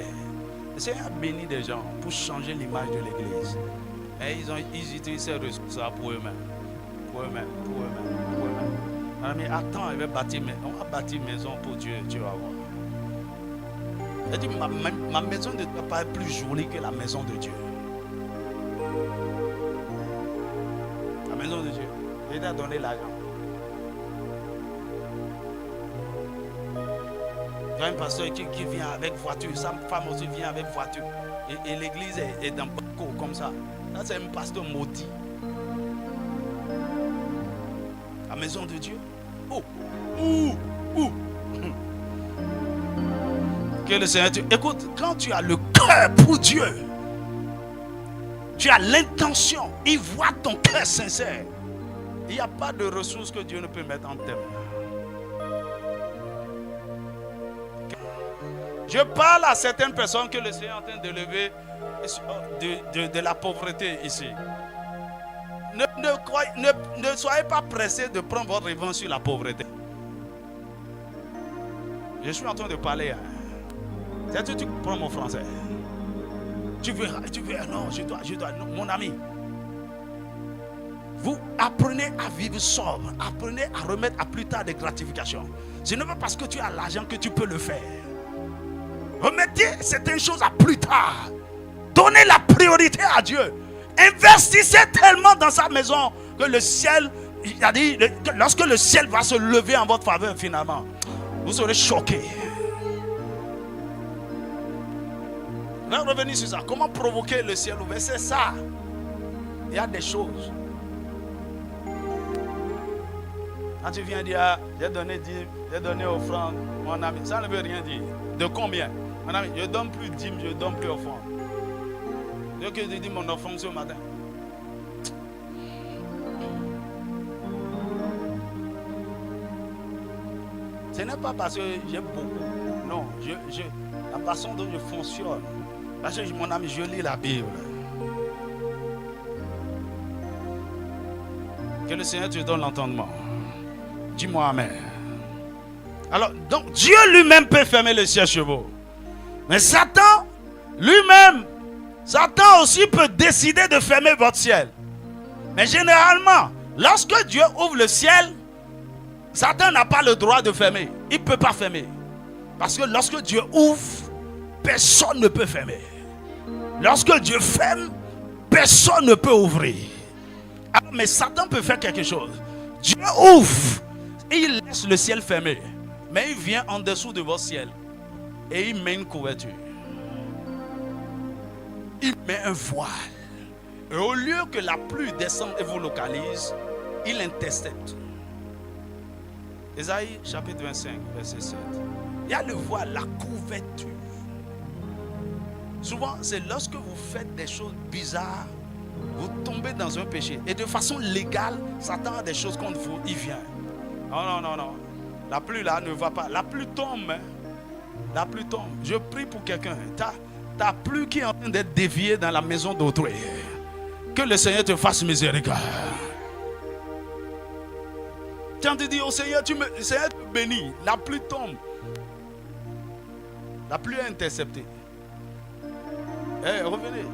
Le Seigneur a béni des gens pour changer l'image de l'église. Et ils utilisent ces ressources pour eux-mêmes. Pour eux-mêmes. Mais attends, on va bâtir maison pour Dieu. Tu vas voir. Il dit, ma maison ne doit pas être plus jolie que la maison de Dieu. La maison de Dieu. Il t'a donné l'argent. Il y a un pasteur qui vient avec voiture. Sa femme aussi vient avec voiture. Et l'église est dans Baco comme ça. Là, c'est un pasteur maudit. La maison de Dieu. Que le Seigneur écoute, quand tu as le cœur pour Dieu, tu as l'intention, il voit ton cœur sincère. Il n'y a pas de ressources que Dieu ne peut mettre en terme. Je parle à certaines personnes que le Seigneur est en train de lever de la pauvreté ici. Ne soyez pas pressés de prendre votre revanche sur la pauvreté. Je suis en train de parler. C'est-à-dire que tu prends mon français. Tu veux, non, je dois, non, mon ami. Vous apprenez à vivre sobre. Apprenez à remettre à plus tard des gratifications. Ce n'est pas parce que tu as l'argent que tu peux le faire. Remettez certaines choses à plus tard. Donnez la priorité à Dieu. Investissez tellement dans sa maison que le ciel, il a dit, lorsque le ciel va se lever en votre faveur finalement, vous serez choqués. On va revenir sur ça. Comment provoquer le ciel ouvert? C'est ça. Il y a des choses. Quand tu viens dire, j'ai donné 10, j'ai donné offrande, mon ami, ça ne veut rien dire. De combien? Mon ami, je ne donne plus 10, je ne donne plus offrande. Dès que je dis mon offrande ce matin. Ce n'est pas parce que j'ai beaucoup. Non, la façon dont je fonctionne. Parce que mon ami, je lis la Bible. Que le Seigneur te donne l'entendement. Dis-moi amen. Alors, donc, Dieu lui-même peut fermer le ciel sur vous. Mais Satan, lui-même, Satan aussi peut décider de fermer votre ciel. Mais généralement, lorsque Dieu ouvre le ciel, Satan n'a pas le droit de fermer. Il ne peut pas fermer. Parce que lorsque Dieu ouvre, personne ne peut fermer. Lorsque Dieu ferme, personne ne peut ouvrir. Alors, mais Satan peut faire quelque chose. Dieu ouvre et il laisse le ciel fermé. Mais il vient en dessous de votre ciel et il met une couverture. Il met un voile. Et au lieu que la pluie descende et vous localise, il intercepte. Ésaïe chapitre 25, verset 7. Il y a le voile, la couverture. Souvent, c'est lorsque vous faites des choses bizarres, vous tombez dans un péché. Et de façon légale, Satan a des choses contre vous, il vient. Non. La pluie là ne va pas. La pluie tombe. Hein. La pluie tombe. Je prie pour quelqu'un. Ta pluie qui est en train d'être déviée dans la maison d'autrui. Que le Seigneur te fasse miséricorde. Quand tu dis au Seigneur, le Seigneur te bénit. La pluie tombe. La pluie est interceptée. Revenez.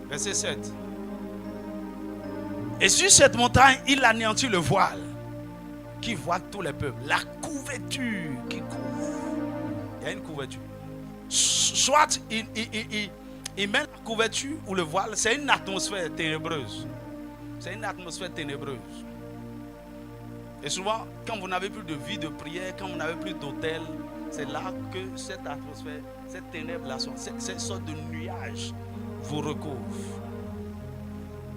Verset 7. Et sur cette montagne, il anéantit le voile qui voit tous les peuples. La couverture qui couvre. Il y a une couverture. Soit il met la couverture ou le voile, c'est une atmosphère ténébreuse. C'est une atmosphère ténébreuse. Et souvent, quand vous n'avez plus de vie de prière, quand vous n'avez plus d'autel, c'est là que cette atmosphère, cette ténèbre-là, cette sorte de nuage vous recouvre.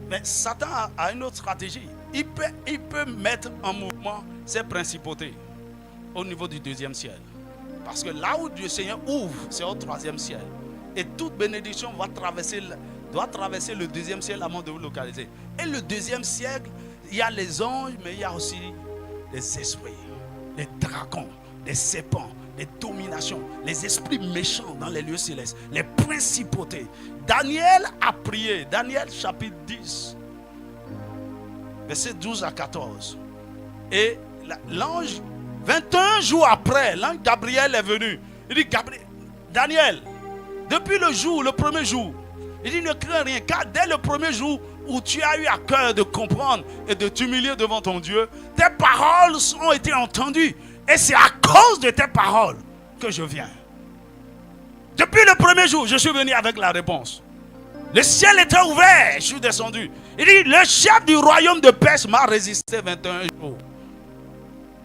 Mais Satan a une autre stratégie. Il peut mettre en mouvement ses principautés au niveau du deuxième ciel. Parce que là où le Seigneur ouvre, c'est au troisième ciel. Et toute bénédiction doit traverser le deuxième ciel avant de vous localiser. Et le deuxième siècle, il y a les anges, mais il y a aussi les esprits, les dragons, les serpents, les dominations, les esprits méchants dans les lieux célestes, les principautés. Daniel a prié, Daniel chapitre 10, verset 12 à 14. Et l'ange, 21 jours après, l'ange Gabriel est venu. Il dit, Daniel, depuis le premier jour, il dit, ne crains rien, car dès le premier jour où tu as eu à cœur de comprendre et de t'humilier devant ton Dieu, tes paroles ont été entendues. Et c'est à cause de tes paroles que je viens. Depuis le premier jour, je suis venu avec la réponse. Le ciel était ouvert, je suis descendu. Il dit, le chef du royaume de Perse m'a résisté 21 jours.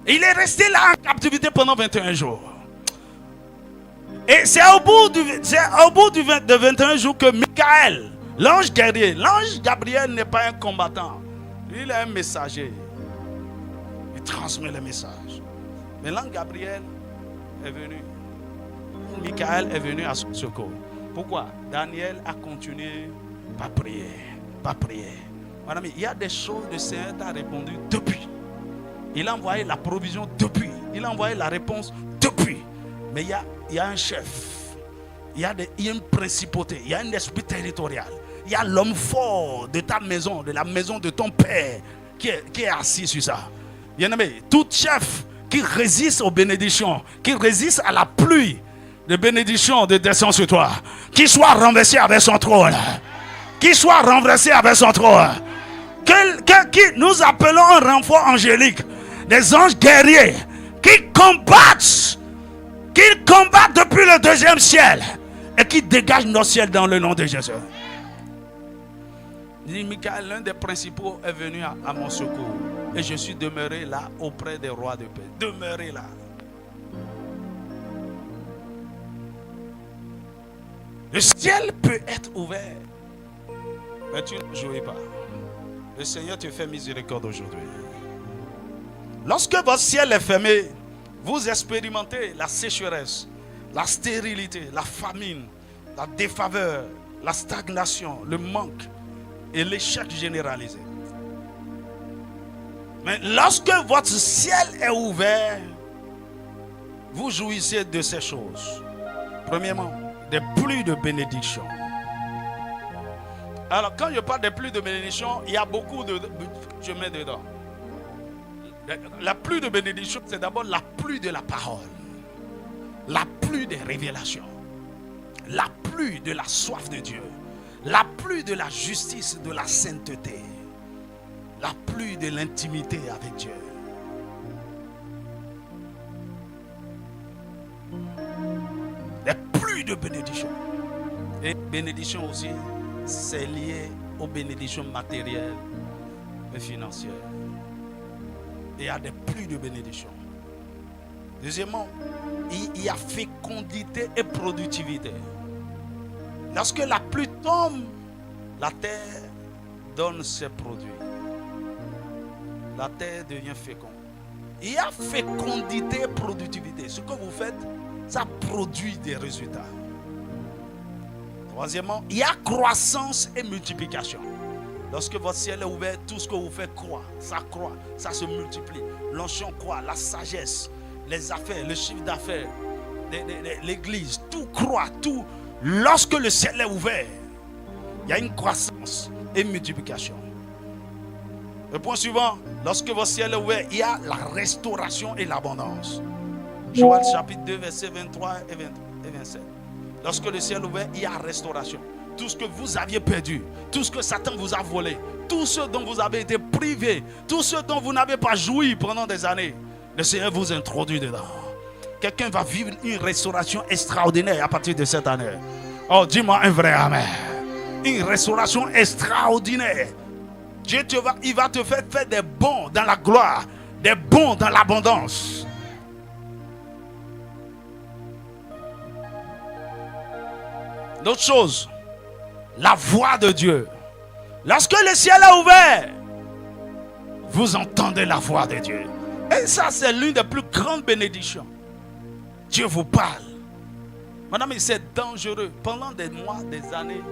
Il est resté là en captivité pendant 21 jours. Et c'est au bout de 21 jours que Michael, l'ange guerrier, l'ange Gabriel n'est pas un combattant. Il est un messager. Il transmet le message. Mais l'ange Gabriel est venu. Michael est venu à son secours. Pourquoi? Daniel a continué par prier. Par prier. Madame, il y a des choses que le Seigneur t'a répondu depuis. Il a envoyé la provision depuis. Il a envoyé la réponse depuis. Mais il y a un chef. Il y a une principauté. Il y a un esprit territorial. Il y a l'homme fort de ta maison, de la maison de ton père, qui est assis sur ça. Bien-aimé, tout chef qui résiste aux bénédictions, qui résiste à la pluie de bénédictions de descendre sur toi, qui soit renversé avec son trône. Qui soit renversé avec son trône. Nous appelons un renfort angélique. Des anges guerriers qui combattent depuis le deuxième ciel et qui dégagent nos ciels dans le nom de Jésus. Michael, l'un des principaux, est venu à mon secours et je suis demeuré là auprès des rois de paix. Demeuré là. Le ciel peut être ouvert, mais tu ne jouis pas. Le Seigneur te fait miséricorde aujourd'hui. Lorsque votre ciel est fermé, vous expérimentez la sécheresse, la stérilité, la famine, la défaveur, la stagnation, le manque et l'échec généralisé. Mais lorsque votre ciel est ouvert, vous jouissez de ces choses. Premièrement, des pluies de bénédiction. Alors, quand je parle des pluies de bénédiction, il y a beaucoup de... Je mets dedans. La pluie de bénédiction, c'est d'abord la pluie de la parole. La pluie des révélations. La pluie de la soif de Dieu. La pluie de la justice, de la sainteté. La pluie de l'intimité avec Dieu. Les pluies de bénédiction. Et bénédiction aussi, c'est lié aux bénédictions matérielles et financières. Il y a des pluies de bénédiction. Deuxièmement, il y a fécondité et productivité. Lorsque la pluie tombe, la terre donne ses produits. La terre devient féconde. Il y a fécondité et productivité. Ce que vous faites, ça produit des résultats. Troisièmement, il y a croissance et multiplication. Lorsque votre ciel est ouvert, tout ce que vous faites croît, ça se multiplie. L'onction croît, la sagesse, les affaires, le chiffre d'affaires, l'église, tout croît, tout. Lorsque le ciel est ouvert, il y a une croissance et une multiplication. Le point suivant, lorsque votre ciel est ouvert, il y a la restauration et l'abondance. Joël chapitre 2, versets 23 et 27. Lorsque le ciel est ouvert, il y a restauration. Tout ce que vous aviez perdu, tout ce que Satan vous a volé, tout ce dont vous avez été privé, tout ce dont vous n'avez pas joui pendant des années, le Seigneur vous introduit dedans. Quelqu'un va vivre une restauration extraordinaire à partir de cette année. Oh, dis-moi un vrai amen. Une restauration extraordinaire. Dieu il va te faire des bons dans la gloire, des bons dans l'abondance. D'autres choses, la voix de Dieu. Lorsque le ciel est ouvert, vous entendez la voix de Dieu. Et ça, c'est l'une des plus grandes bénédictions. Dieu vous parle. Madame, c'est dangereux. Pendant des mois, des années,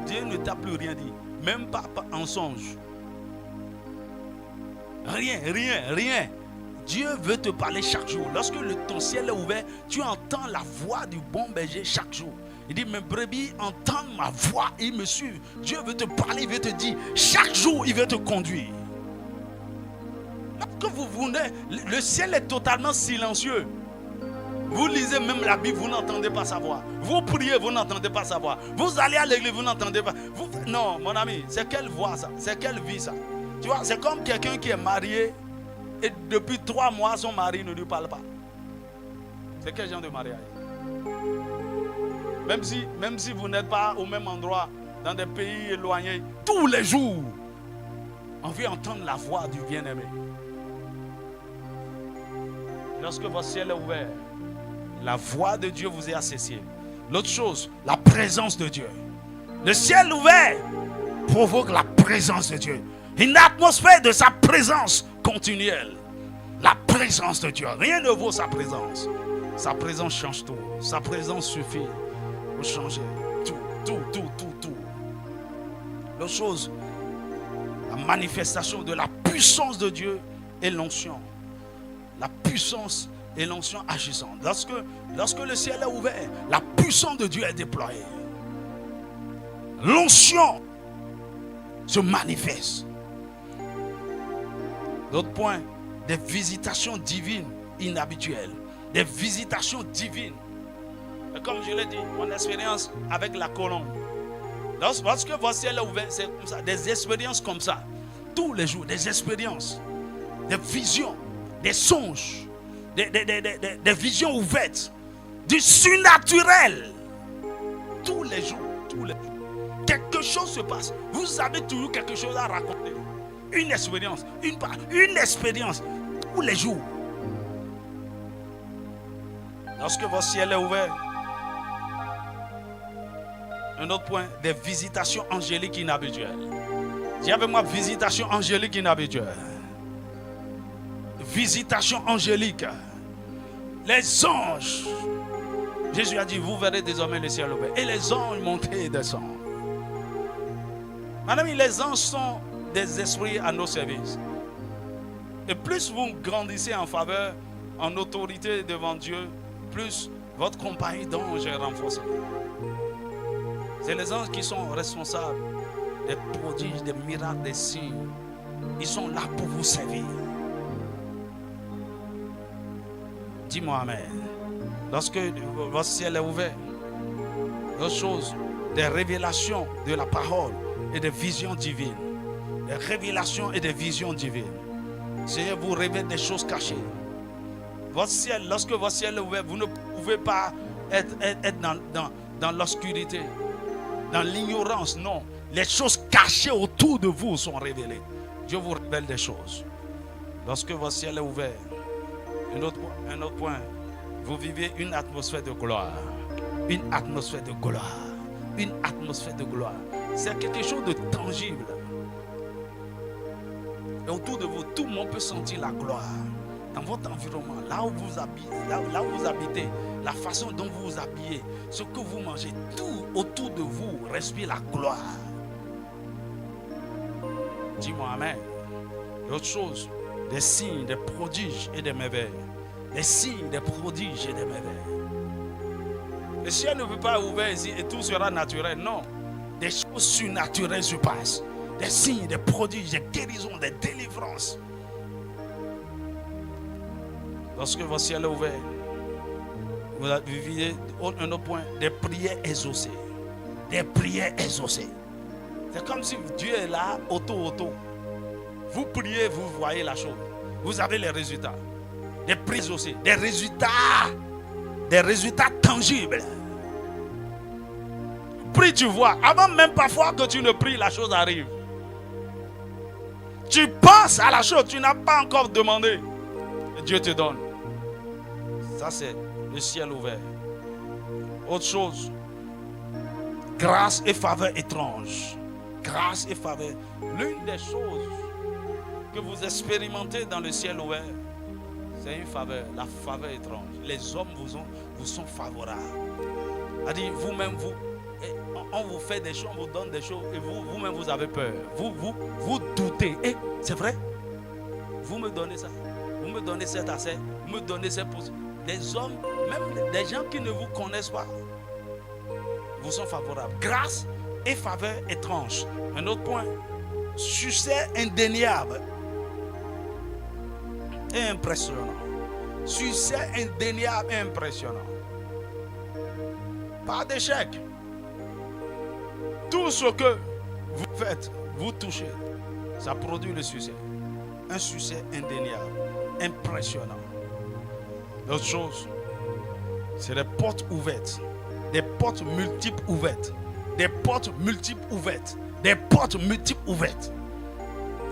Dieu ne t'a plus rien dit. Même pas en songe. Rien. Dieu veut te parler chaque jour. Lorsque ton ciel est ouvert, tu entends la voix du bon berger chaque jour. Il dit, mes brebis entendent ma voix et ils me suivent. Dieu veut te parler, il veut te dire. Chaque jour, il veut te conduire. Lorsque vous venez, le ciel est totalement silencieux. Vous lisez même la Bible, vous n'entendez pas sa voix. Vous priez, vous n'entendez pas sa voix. Vous allez à l'église, vous n'entendez pas. Non, mon ami, c'est quelle voix ça? C'est quelle vie ça? Tu vois, c'est comme quelqu'un qui est marié et depuis 3 mois, son mari ne lui parle pas. C'est quel genre de mariage? Même si vous n'êtes pas au même endroit, dans des pays éloignés, tous les jours, on veut entendre la voix du bien-aimé. Lorsque votre ciel est ouvert, la voix de Dieu vous est accessible. L'autre chose, la présence de Dieu. Le ciel ouvert provoque la présence de Dieu. Une atmosphère de sa présence continuelle. La présence de Dieu. Rien ne vaut sa présence. Sa présence change tout. Sa présence suffit pour changer tout. L'autre chose, la manifestation de la puissance de Dieu et l'onction. La puissance et l'onction agissante. Lorsque le ciel est ouvert, la puissance de Dieu est déployée. L'onction se manifeste. D'autres points, des visitations divines inhabituelles. Des visitations divines. Et comme je l'ai dit, mon expérience avec la colombe. Lorsque votre ciel est ouvert, c'est comme ça. Des expériences comme ça. Tous les jours, des expériences. Des visions. Des songes. Des visions ouvertes. Du surnaturel. Tous les jours. Quelque chose se passe. Vous avez toujours quelque chose à raconter. Une expérience. Une expérience. Tous les jours. Lorsque votre ciel est ouvert. Un autre point. Des visitations angéliques inhabituelles. Dis avec moi, visitation angélique inhabituelle. Visitation angélique. Les anges. Jésus a dit, vous verrez désormais le ciel ouvert. Et les anges monter et descendre. Madame, les anges sont des esprits à nos services. Et plus vous grandissez en faveur, en autorité devant Dieu, plus votre compagnie d'anges est renforcée. C'est les anges qui sont responsables des prodiges, des miracles, des signes. Ils sont là pour vous servir. Dis-moi amen. Lorsque votre ciel est ouvert, d'autres choses, des révélations de la parole et des visions divines. Des révélations et des visions divines. Seigneur vous révèle des choses cachées. Votre ciel, lorsque votre ciel est ouvert, vous ne pouvez pas être dans l'obscurité, dans l'ignorance. Non, les choses cachées autour de vous sont révélées. Dieu vous révèle des choses. Lorsque votre ciel est ouvert, un autre point, vous vivez une atmosphère de gloire. Une atmosphère de gloire. Une atmosphère de gloire. C'est quelque chose de tangible. Et autour de vous, tout le monde peut sentir la gloire. Dans votre environnement, là où vous habitez, la façon dont vous vous habillez, ce que vous mangez, tout autour de vous respire la gloire. Dis-moi amen. L'autre chose, des signes, des prodiges et des merveilles. Des signes, des prodiges et des merveilles. Le ciel ne veut pas ouvert ici et tout sera naturel. Non. Des choses surnaturelles se passent. Des signes, des prodiges, des guérisons, des délivrances. Lorsque votre ciel est ouvert, vous vivez un autre point, des prières exaucées. Des prières exaucées. C'est comme si Dieu est là, auto. Vous priez, vous voyez la chose. Vous avez les résultats. Des prières exaucées. Des résultats tangibles. Prie, tu vois. Avant même parfois que tu ne pries, la chose arrive. Tu penses à la chose, tu n'as pas encore demandé. Et Dieu te donne. Ça, c'est le ciel ouvert. Autre chose. Grâce et faveur étrange. Grâce et faveur. L'une des choses que vous expérimentez dans le ciel ouvert, c'est une faveur, la faveur étrange. Les hommes vous sont favorables. A dit, vous-même, on vous fait des choses, on vous donne des choses et vous-même, vous avez peur. Vous doutez. Et c'est vrai? Vous me donnez ça. Vous me donnez cet accès. Vous me donnez cette position. Des hommes, même des gens qui ne vous connaissent pas, vous sont favorables. Grâce et faveur étrange. Un autre point. Succès indéniable et impressionnant. Succès indéniable et impressionnant. Pas d'échec. Tout ce que vous faites, vous touchez, ça produit le succès. Un succès indéniable, impressionnant. L'autre chose, c'est des portes ouvertes. Des portes multiples ouvertes. Des portes multiples ouvertes. Des portes multiples ouvertes.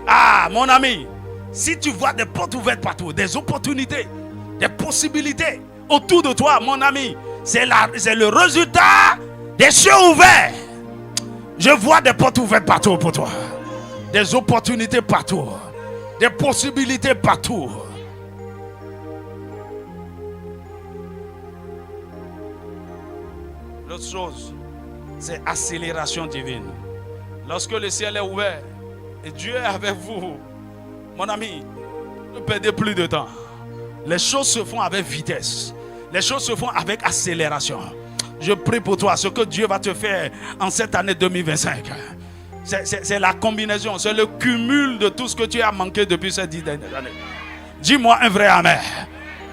Ah, mon ami, si tu vois des portes ouvertes partout, des opportunités, des possibilités autour de toi, mon ami, c'est le résultat des cieux ouverts. Je vois des portes ouvertes partout pour toi. Des opportunités partout. Des possibilités partout. L'autre chose, c'est accélération divine. Lorsque le ciel est ouvert et Dieu est avec vous, mon ami, ne perdez plus de temps. Les choses se font avec vitesse. Les choses se font avec accélération. Je prie pour toi, ce que Dieu va te faire en cette année 2025. C'est la combinaison, c'est le cumul de tout ce que tu as manqué depuis ces 10 dernières années. Dis-moi un vrai amen.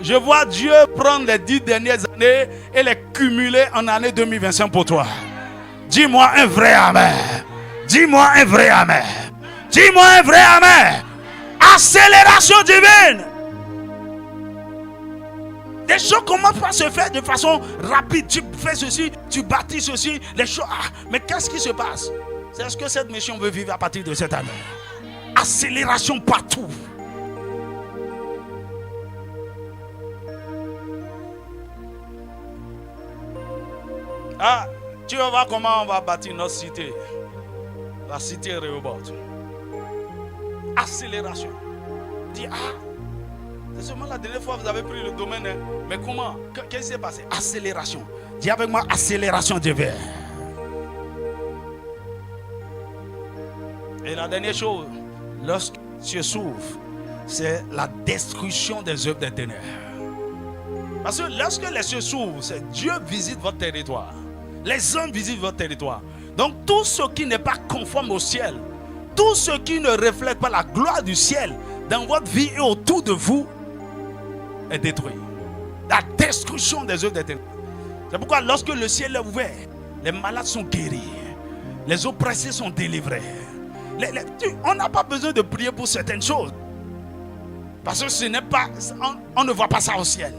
Je vois Dieu prendre les 10 dernières années et les cumuler en année 2025 pour toi. Dis-moi un vrai amen. Dis-moi un vrai amen. Dis-moi un vrai amen. Accélération divine. Les choses commencent à se faire de façon rapide. Tu fais ceci, tu bâtis ceci. Les choses. Mais qu'est-ce qui se passe? C'est ce que cette mission veut vivre à partir de cette année. Accélération partout. Tu vas voir comment on va bâtir notre cité. La cité Rehoboth. Accélération. Dis, c'est seulement la dernière fois que vous avez pris le domaine. Mais comment? Qu'est-ce qui s'est passé? Accélération. Dis avec moi, accélération divine. Et la dernière chose, lorsque Dieu s'ouvre, c'est la destruction des œuvres des ténèbres. Parce que lorsque les cieux s'ouvrent, c'est Dieu visite votre territoire. Les hommes visitent votre territoire. Donc tout ce qui n'est pas conforme au ciel, tout ce qui ne reflète pas la gloire du ciel dans votre vie et autour de vous est détruit. La destruction des œuvres des ténèbres. C'est pourquoi lorsque le ciel est ouvert, les malades sont guéris, les oppressés sont délivrés. On n'a pas besoin de prier pour certaines choses. Parce que ce n'est pas, on ne voit pas ça au ciel.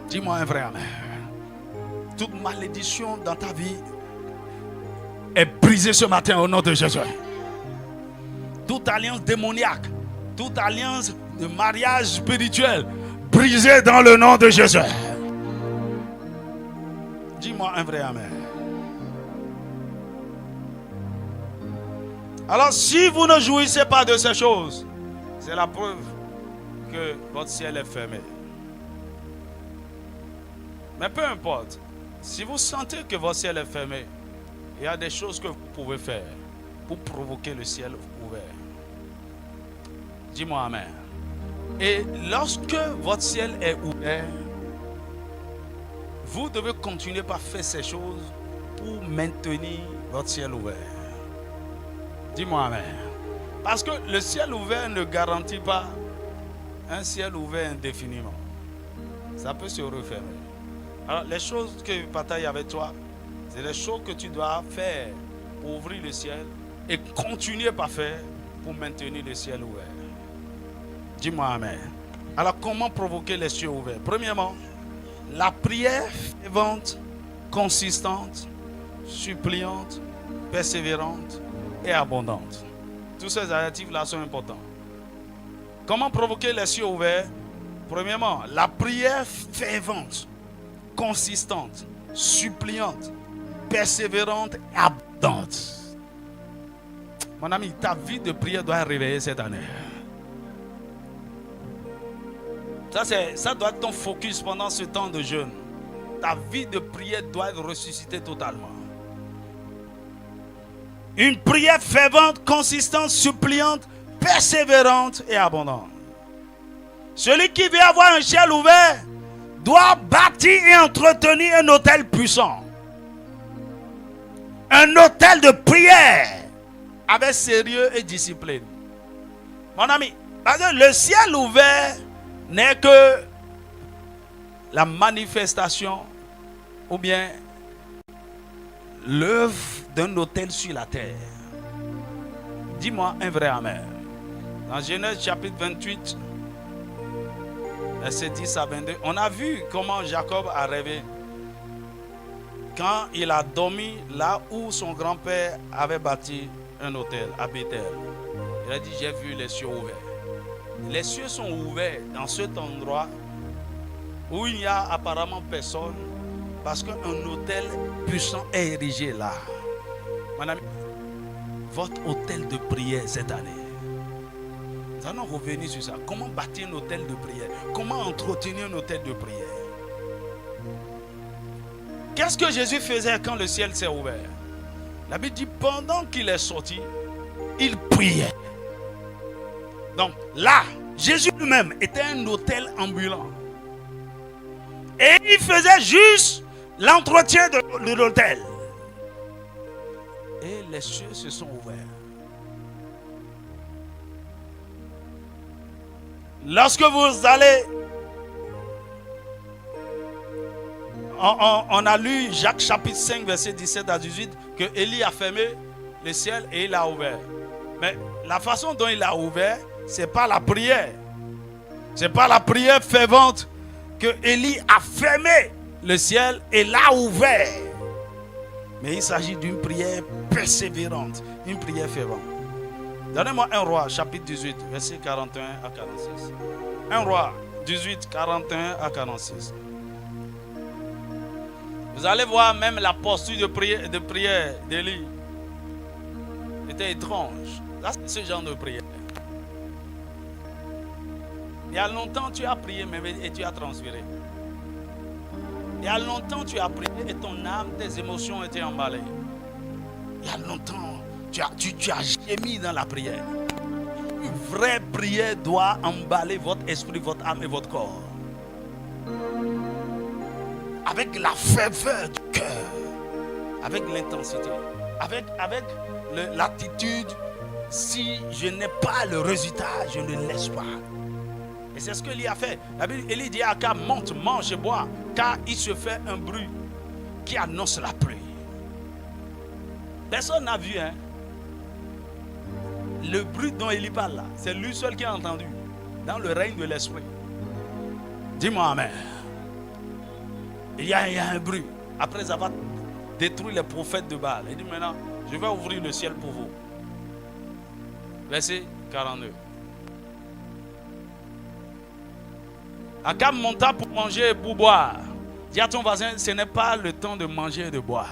Dis-moi un vrai amen. Toute malédiction dans ta vie est brisée ce matin au nom de Jésus. Toute alliance démoniaque, toute alliance de mariage spirituel, brisée dans le nom de Jésus. Dis-moi un vrai amen. Alors si vous ne jouissez pas de ces choses, c'est la preuve que votre ciel est fermé. Mais peu importe, si vous sentez que votre ciel est fermé, il y a des choses que vous pouvez faire pour provoquer le ciel ouvert. Dis-moi amen. Et lorsque votre ciel est ouvert, vous devez continuer par faire ces choses pour maintenir votre ciel ouvert. Dis-moi amen. Parce que le ciel ouvert ne garantit pas un ciel ouvert indéfiniment. Ça peut se refermer. Alors les choses que je partage avec toi, c'est les choses que tu dois faire pour ouvrir le ciel et continuer par faire pour maintenir le ciel ouvert. Dis-moi amen. Alors comment provoquer les cieux ouverts? Premièrement, la prière fervente, consistante, suppliante, persévérante et abondante. Tous ces adjectifs-là sont importants. Comment provoquer les cieux ouverts? Premièrement, la prière fervente, consistante, suppliante, persévérante et abondante. Mon ami, ta vie de prière doit réveiller cette année. Ça doit être ton focus pendant ce temps de jeûne. Ta vie de prière doit être ressuscitée totalement. Une prière fervente, consistante, suppliante, persévérante et abondante. Celui qui veut avoir un ciel ouvert doit bâtir et entretenir un autel puissant. Un autel de prière avec sérieux et discipline. Mon ami, parce que le ciel ouvert n'est que la manifestation ou bien l'œuvre d'un autel sur la terre. Dis-moi un vrai amen. Dans Genèse chapitre 28, verset 10 à 22, on a vu comment Jacob a rêvé quand il a dormi là où son grand-père avait bâti un autel à Bethel. Il a dit, j'ai vu les cieux ouverts. Les cieux sont ouverts dans cet endroit où il n'y a apparemment personne, parce qu'un autel puissant est érigé là. Mon ami, votre autel de prière cette année, nous allons revenir sur ça. Comment bâtir un autel de prière? Comment entretenir un autel de prière? Qu'est-ce que Jésus faisait quand le ciel s'est ouvert? La Bible dit, pendant qu'il est sorti, il priait. Donc là, Jésus lui-même était un autel ambulant. Et il faisait juste l'entretien de l'autel. Et les cieux se sont ouverts. Lorsque vous allez... On a lu Jacques chapitre 5 verset 17 à 18 que Élie a fermé le ciel et il a ouvert. Mais la façon dont il a ouvert, c'est pas la prière. C'est pas la prière fervente que Élie a fermé le ciel et l'a ouvert. Mais il s'agit d'une prière persévérante, une prière fervente. Donnez-moi 1 Roi chapitre 18 verset 41 à 46. 1 Roi 18 41 à 46. Vous allez voir même la posture de prière d'Élie était étrange. Là, c'est ce genre de prière. Il y a longtemps, tu as prié et tu as transpiré. Il y a longtemps, tu as prié et ton âme, tes émotions étaient emballées. Il y a longtemps, tu as gémi dans la prière. Une vraie prière doit emballer votre esprit, votre âme et votre corps. Avec la ferveur du cœur, avec l'intensité, avec l'attitude, si je n'ai pas le résultat, je ne laisse pas. Et c'est ce que Élie a fait. La Bible, Élie dit à Akab, monte, mange et bois, car il se fait un bruit qui annonce la pluie. Personne n'a vu, hein. Le bruit dont Élie parle là, c'est lui seul qui a entendu dans le règne de l'esprit. Dis-moi amen. Il y a un bruit. Après avoir détruit les prophètes de Baal, il dit maintenant, je vais ouvrir le ciel pour vous. Verset 42. Akab monta pour manger et pour boire. Dis à ton voisin, ce n'est pas le temps de manger et de boire.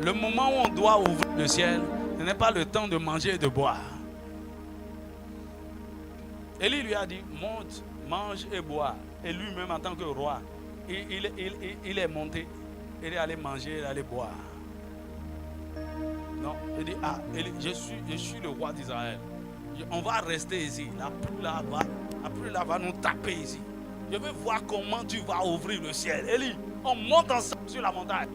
Le moment où on doit ouvrir le ciel, ce n'est pas le temps de manger et de boire. Élie lui a dit, monte, mange et bois. Et lui-même en tant que roi, il est monté, il est allé manger, il est allé boire. Non, il dit, je suis le roi d'Israël. On va rester ici. La pluie là va nous taper ici. Je veux voir comment tu vas ouvrir le ciel. Élie, on monte ensemble sur la montagne.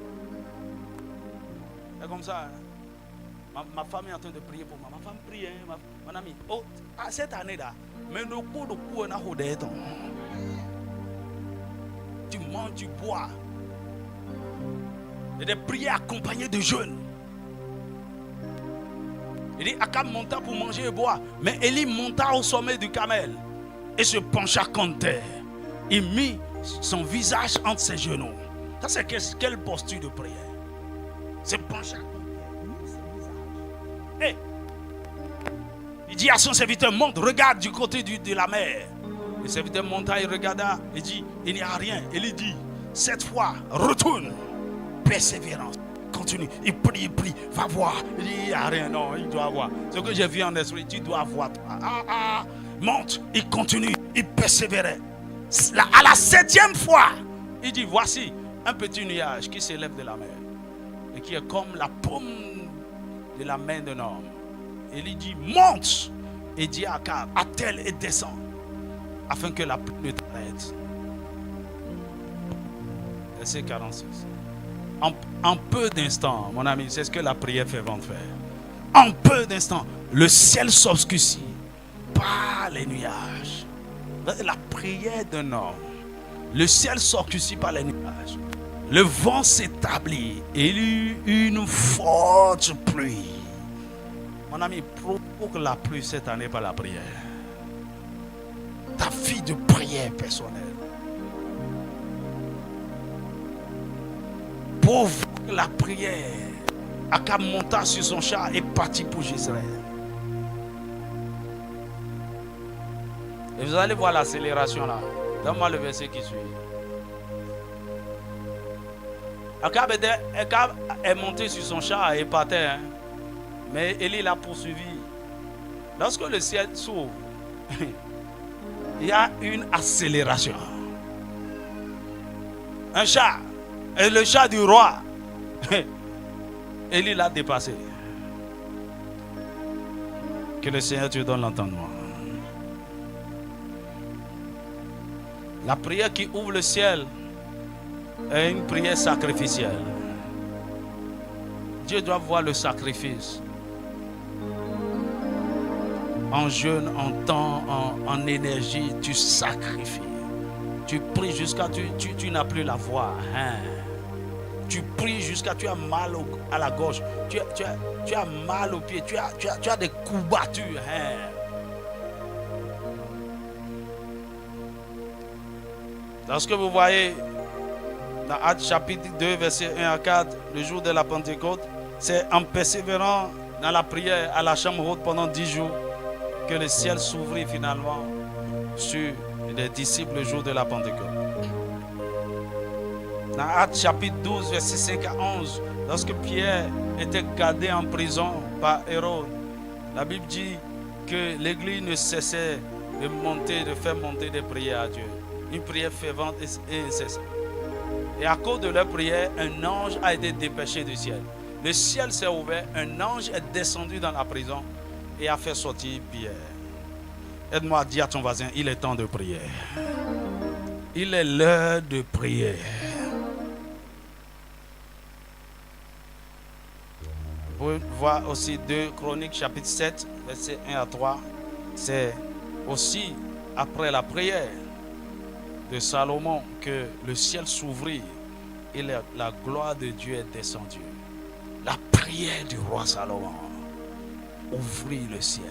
C'est comme ça. Hein? Ma femme est en train de prier pour moi. Ma femme prie, hein, mon ami. Oh, cette année-là, mais le coup on a rodé. Tu manges, tu bois. Et des prières accompagnées de jeûne. Il dit, Akab monta pour manger et boire. Mais Élie monta au sommet du Carmel et se pencha contre terre. Il mit son visage entre ses genoux. Ça, c'est quelle posture de prière? Se pencha contre terre. Il mit son visage. Hey. Il dit à son serviteur, monte, regarde du côté de la mer. Le serviteur monta, il regarda, il dit, il n'y a rien. Il dit, cette fois, retourne. Persévérance. Continue. Il prie, va voir. Il dit, il n'y a rien. Non, il doit voir. Ce que j'ai vu en esprit, tu dois voir. Monte. Il continue. Il persévérait. À la 7e fois, il dit, voici un petit nuage qui s'élève de la mer et qui est comme la paume de la main d'un homme. Et il dit, monte et dis à Akab, attelle et descend, afin que la pluie ne t'arrête. Verset 46. En peu d'instants, mon ami, c'est ce que la prière fervente fait. En peu d'instants, le ciel s'obscurcit par les nuages. La prière d'un homme. Le ciel s'obscurcit par les nuages. Le vent s'établit et il y eut une forte pluie. Mon ami, provoque la pluie cette année par la prière. Ta vie de prière personnelle. Provoque la prière. Akab monta sur son char et partit pour Jezreel. Et vous allez voir l'accélération là. Donne-moi le verset qui suit. Akab est monté sur son char et partait. Hein? Mais Élie l'a poursuivi. Lorsque le ciel s'ouvre, il y a une accélération. Un char. Et le char du roi. Élie l'a dépassé. Que le Seigneur te donne l'entendement. La prière qui ouvre le ciel est une prière sacrificielle. Dieu doit voir le sacrifice. En jeûne, en temps, en énergie, tu sacrifies. Tu pries jusqu'à tu n'as plus la voix. Hein? Tu pries jusqu'à tu as mal à la gorge. Tu as mal aux pieds. Tu as des courbatures. Hein? Lorsque vous voyez dans Actes chapitre 2, verset 1 à 4, le jour de la Pentecôte, c'est en persévérant dans la prière à la chambre haute pendant 10 jours que le ciel s'ouvrit finalement sur les disciples le jour de la Pentecôte. Dans Actes chapitre 12, verset 5 à 11, lorsque Pierre était gardé en prison par Hérode, la Bible dit que l'église ne cessait de faire monter des prières à Dieu. Une prière fervente et incessante. Et à cause de leur prière, un ange a été dépêché du ciel. Le ciel s'est ouvert, un ange est descendu dans la prison et a fait sortir Pierre. Aide-moi à dire à ton voisin, il est temps de prier. Il est l'heure de prier. Vous pouvez voir aussi 2 Chroniques chapitre 7, versets 1 à 3. C'est aussi après la prière de Salomon que le ciel s'ouvrit et la gloire de Dieu est descendue. La prière du roi Salomon ouvrit le ciel.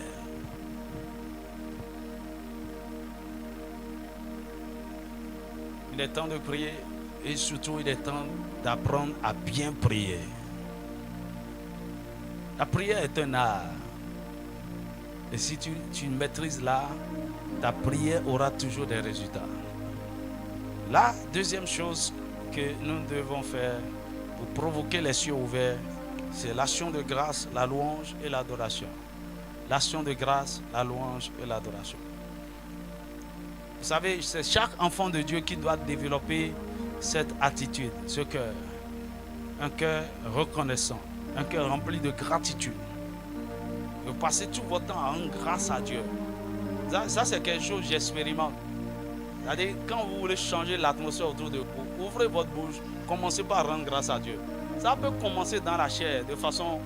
Il est temps de prier et surtout il est temps d'apprendre à bien prier. La prière est un art. Et si tu maîtrises l'art, ta prière aura toujours des résultats. La deuxième chose que nous devons faire pour provoquer les cieux ouverts, c'est l'action de grâce, la louange et l'adoration. L'action de grâce, la louange et l'adoration. Vous savez, c'est chaque enfant de Dieu qui doit développer cette attitude, ce cœur. Un cœur reconnaissant, un cœur rempli de gratitude. Vous passez tout votre temps à rendre grâce à Dieu. Ça c'est quelque chose que j'expérimente. C'est-à-dire, quand vous voulez changer l'atmosphère autour de vous, ouvrez votre bouche, commencez par rendre grâce à Dieu. Ça peut commencer dans la chair, de façon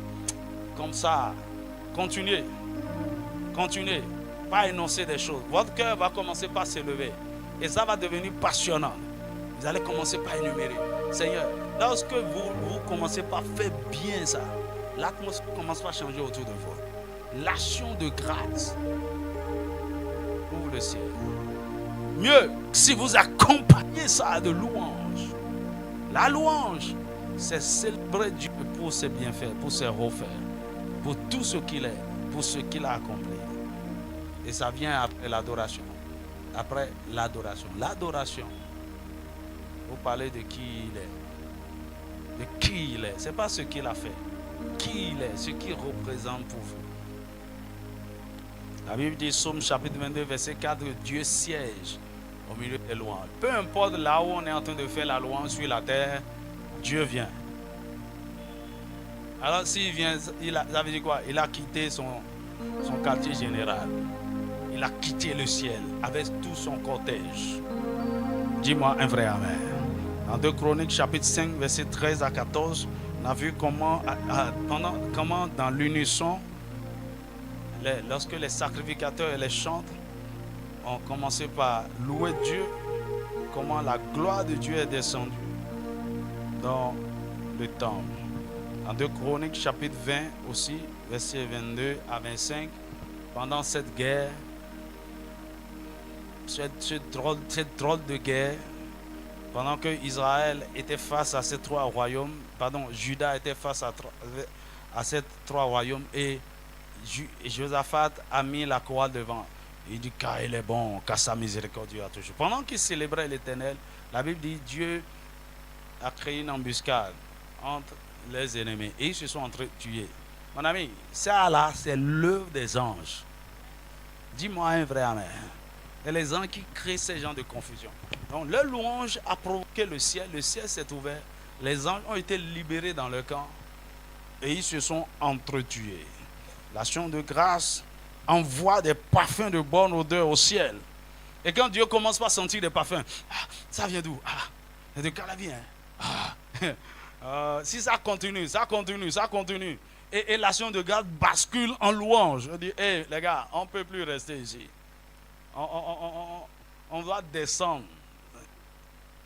comme ça. Continuez. Continuez. Pas énoncer des choses. Votre cœur va commencer par s'élever. Et ça va devenir passionnant. Vous allez commencer par énumérer. Seigneur, lorsque vous commencez par faire bien ça, l'atmosphère commence à changer autour de vous. L'action de grâce ouvre le ciel. Mieux, si vous accompagnez ça de louange. La louange, c'est célébrer Dieu pour ses bienfaits, pour ses refaits, pour tout ce qu'il est, pour ce qu'il a accompli. Et ça vient après l'adoration. Après l'adoration. L'adoration, vous parlez de qui il est. De qui il est. Ce n'est pas ce qu'il a fait. Qui il est, ce qu'il représente pour vous. La Bible dit, Psaume chapitre 22, verset 4, Dieu siège au milieu des louanges. Peu importe là où on est en train de faire la louange sur la terre, Dieu vient. Alors s'il vient, ça veut dire quoi? Il a quitté son quartier général. Il a quitté le ciel avec tout son cortège. Dis-moi un vrai amen. Dans 2 Chroniques chapitre 5 verset 13 à 14, on a vu comment dans l'unisson, lorsque les sacrificateurs et les chantres ont commencé par louer Dieu, comment la gloire de Dieu est descendue dans le temple. En 2 Chroniques chapitre 20 aussi, versets 22 à 25, pendant cette guerre, cette drôle de guerre, pendant que Israël était face à ces trois royaumes, Juda était face à ces trois royaumes, et Josaphat a mis la croix devant. Il dit car il est bon, car sa miséricorde dure toujours. Pendant qu'il célébrait l'Éternel, la Bible dit Dieu a créé une embuscade entre les ennemis et ils se sont entretués. Mon ami, ça là, c'est l'œuvre des anges. Dis-moi un vrai amen. C'est les anges qui créent ces genres de confusion. Donc le louange a provoqué le ciel s'est ouvert, les anges ont été libérés dans le camp et ils se sont entretués. L'action de grâce envoie des parfums de bonne odeur au ciel. Et quand Dieu commence par sentir des parfums, ça vient d'où? C'est de Calavie. Si ça continue, et l'action de grâce bascule en louange. Je dis, hey, les gars, on ne peut plus rester ici. On doit descendre.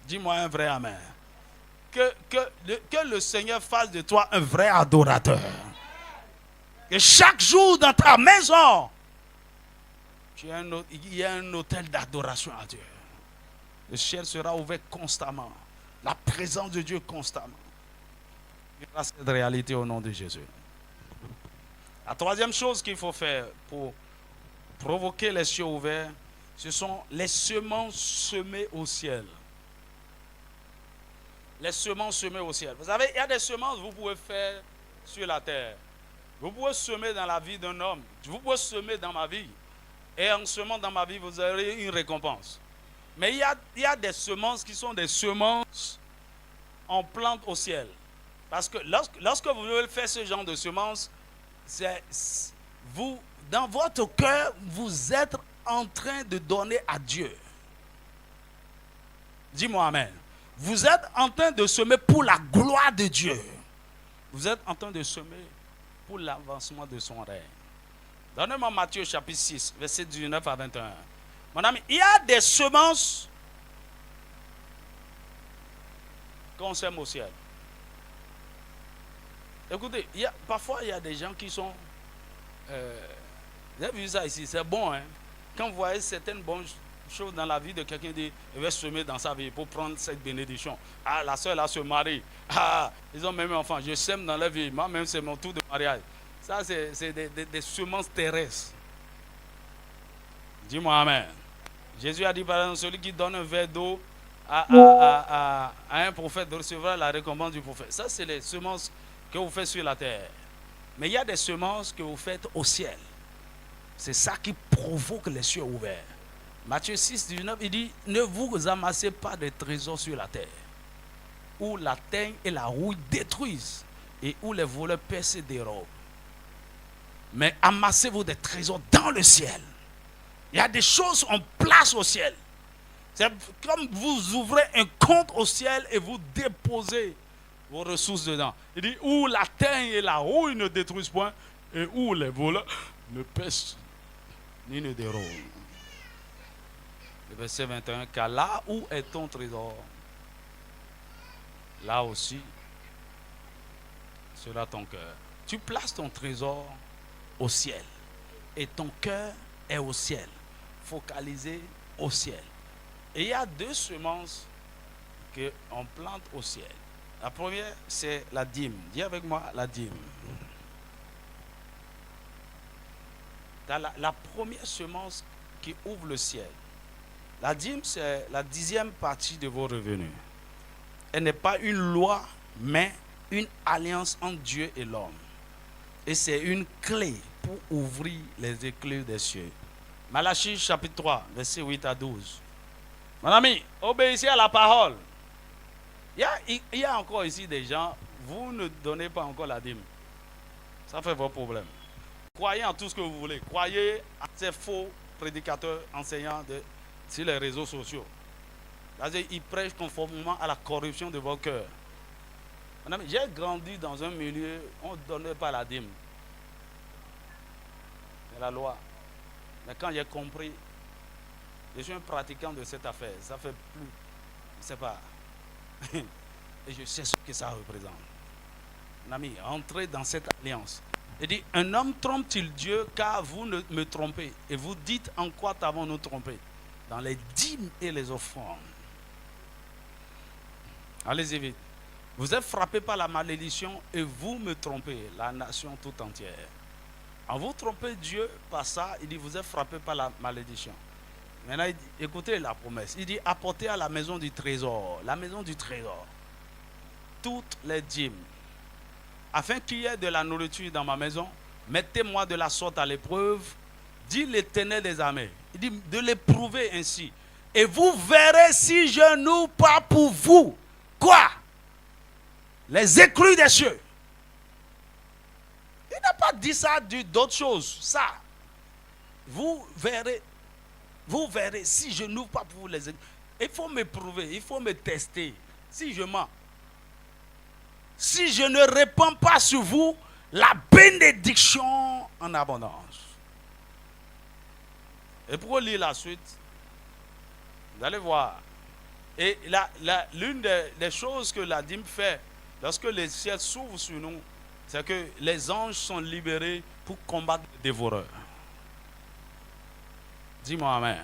Dis-moi un vrai amen. Que le Seigneur fasse de toi un vrai adorateur. Et chaque jour dans ta maison, il y a un autel d'adoration à Dieu. Le ciel sera ouvert constamment. La présence de Dieu constamment. Il y aura cette réalité au nom de Jésus. La troisième chose qu'il faut faire pour provoquer les cieux ouverts, ce sont les semences semées au ciel. Les semences semées au ciel. Vous savez, il y a des semences que vous pouvez faire sur la terre. Vous pouvez semer dans la vie d'un homme. Vous pouvez semer dans ma vie. Et en semant dans ma vie, vous aurez une récompense. Mais il y a des semences qui sont des semences en plante au ciel. Parce que lorsque vous voulez faire ce genre de semences, vous, dans votre cœur, vous êtes en train de donner à Dieu. Dis-moi amen. Vous êtes en train de semer pour la gloire de Dieu. Vous êtes en train de semer pour l'avancement de son règne. Donnez-moi Matthieu chapitre 6, verset 19 à 21. Mon ami, il y a des semences qu'on sème au ciel. Écoutez, parfois il y a des gens qui sont... vous avez vu ça ici, c'est bon. Hein? Quand vous voyez certaines bonnes choses dans la vie de quelqu'un, il va semer dans sa vie pour prendre cette bénédiction. Ah, la soeur là se marie. Ah, ils ont même un enfant. Je sème dans leur vie. Moi-même, c'est mon tour de mariage. Ça, c'est des semences terrestres. Dis-moi amen. Jésus a dit par exemple, celui qui donne un verre d'eau à un prophète recevra la récompense du prophète. Ça, c'est les semences que vous faites sur la terre. Mais il y a des semences que vous faites au ciel. C'est ça qui provoque les cieux ouverts. Matthieu 6, 19, il dit, ne vous amassez pas de trésors sur la terre, où la teigne et la rouille détruisent, et où les voleurs percent et dérobent. Mais amassez-vous des trésors dans le ciel. Il y a des choses en place au ciel. C'est comme vous ouvrez un compte au ciel et vous déposez vos ressources dedans. Il dit, où la teigne et la rouille ne détruisent point, et où les voleurs ne percent ni ne dérobent. Le verset 21, car là où est ton trésor, là aussi sera ton cœur. Tu places ton trésor au ciel et ton cœur est au ciel, focalisé au ciel. Et il y a deux semences qu'on plante au ciel. La première, c'est la dîme. Dis avec moi la dîme. La première semence qui ouvre le ciel. La dîme, c'est la 10e partie de vos revenus. Elle n'est pas une loi, mais une alliance entre Dieu et l'homme. Et c'est une clé pour ouvrir les écluses des cieux. Malachie chapitre 3, verset 8 à 12. Mon ami, obéissez à la parole. Il y a encore ici des gens, vous ne donnez pas encore la dîme. Ça fait vos problèmes. Croyez en tout ce que vous voulez. Croyez à ces faux prédicateurs enseignants sur les réseaux sociaux. Ils prêchent conformément à la corruption de vos cœurs. J'ai grandi dans un milieu, on ne donnait pas la dîme. C'est la loi. Mais quand j'ai compris, je suis un pratiquant de cette affaire. Ça fait plus, je ne sais pas. Et je sais ce que ça représente. Mon ami, entrez dans cette alliance. Il dit, un homme trompe-t-il Dieu car vous ne me trompez? Et vous dites, en quoi t'avons-nous trompé? Dans les dîmes et les offrandes. Allez-y vite. Vous êtes frappé par la malédiction et vous me trompez, la nation tout entière. En vous trompez Dieu par ça, il dit, vous êtes frappé par la malédiction. Maintenant, il dit, écoutez la promesse. Il dit, apportez à la maison du trésor, toutes les dîmes, afin qu'il y ait de la nourriture dans ma maison. Mettez-moi de la sorte à l'épreuve, dit l'Éternel des armées. Il dit, de l'éprouver ainsi. Et vous verrez si je n'ouvre pas pour vous. Quoi? Les éclus des cieux. Il n'a pas dit ça d'autre chose. Ça. Vous verrez si je n'ouvre pas pour vous les éclus. Il faut m'éprouver, il faut me tester. Si je mens. Si je ne répands pas sur vous la bénédiction en abondance. Et pour lire la suite, vous allez voir. Et l'une des choses que la dîme fait, lorsque les ciels s'ouvrent sur nous, c'est que les anges sont libérés pour combattre les dévoreurs. Dis-moi amen.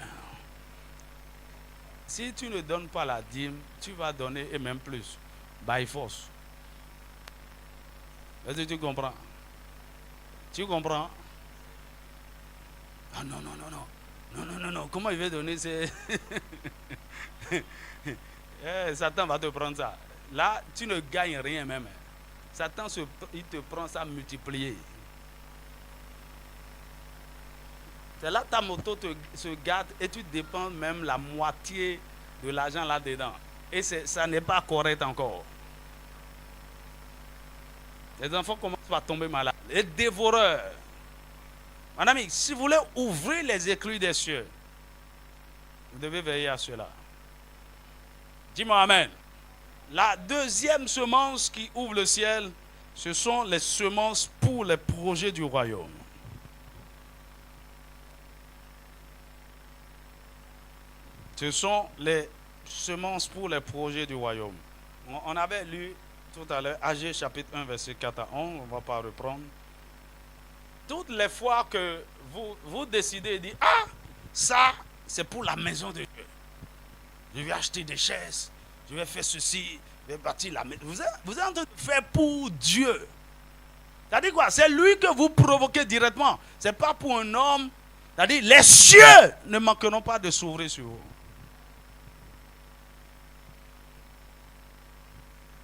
Si tu ne donnes pas la dîme, tu vas donner et même plus. By force. Est-ce que tu comprends? Tu comprends? Ah non. Non. Comment il va donner ces... Satan va te prendre ça. Là, tu ne gagnes rien même. Satan, il te prend ça multiplié. C'est là ta moto se gâte et tu dépenses même la moitié de l'argent là-dedans. Et ça n'est pas correct encore. Les enfants commencent à tomber malades. Les dévoreurs. Mon ami, si vous voulez ouvrir les éclus des cieux, vous devez veiller à cela. Dis-moi amen. La deuxième semence qui ouvre le ciel, ce sont les semences pour les projets du royaume. Ce sont les semences pour les projets du royaume. On avait lu tout à l'heure, Agé chapitre 1, verset 4 à 11, on ne va pas reprendre. Toutes les fois que vous décidez de dire, ah, ça, c'est pour la maison de Dieu. Je vais acheter des chaises, je vais faire ceci, je vais bâtir la maison. Vous êtes en train de faire pour Dieu. C'est-à-dire quoi? C'est lui que vous provoquez directement. Ce n'est pas pour un homme. C'est-à-dire, les cieux ne manqueront pas de s'ouvrir sur vous.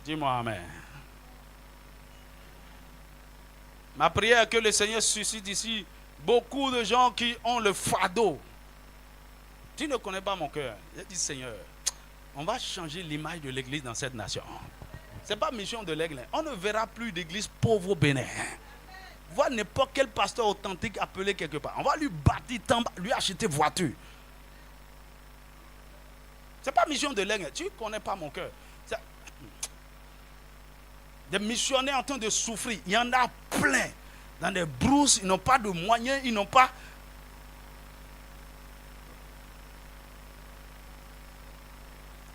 Dis-moi amen. Ma prière est que le Seigneur suscite ici beaucoup de gens qui ont le fardeau. Tu ne connais pas mon cœur. J'ai dit, Seigneur, on va changer l'image de l'église dans cette nation. Ce n'est pas mission de l'église. On ne verra plus d'église pauvre au Bénin. Voir n'importe quel pasteur authentique appelé quelque part. On va lui bâtir, lui acheter voiture. Ce n'est pas mission de l'église. Tu ne connais pas mon cœur. Des missionnaires en train de souffrir. Il y en a plein. Dans des brousses, ils n'ont pas de moyens, ils n'ont pas...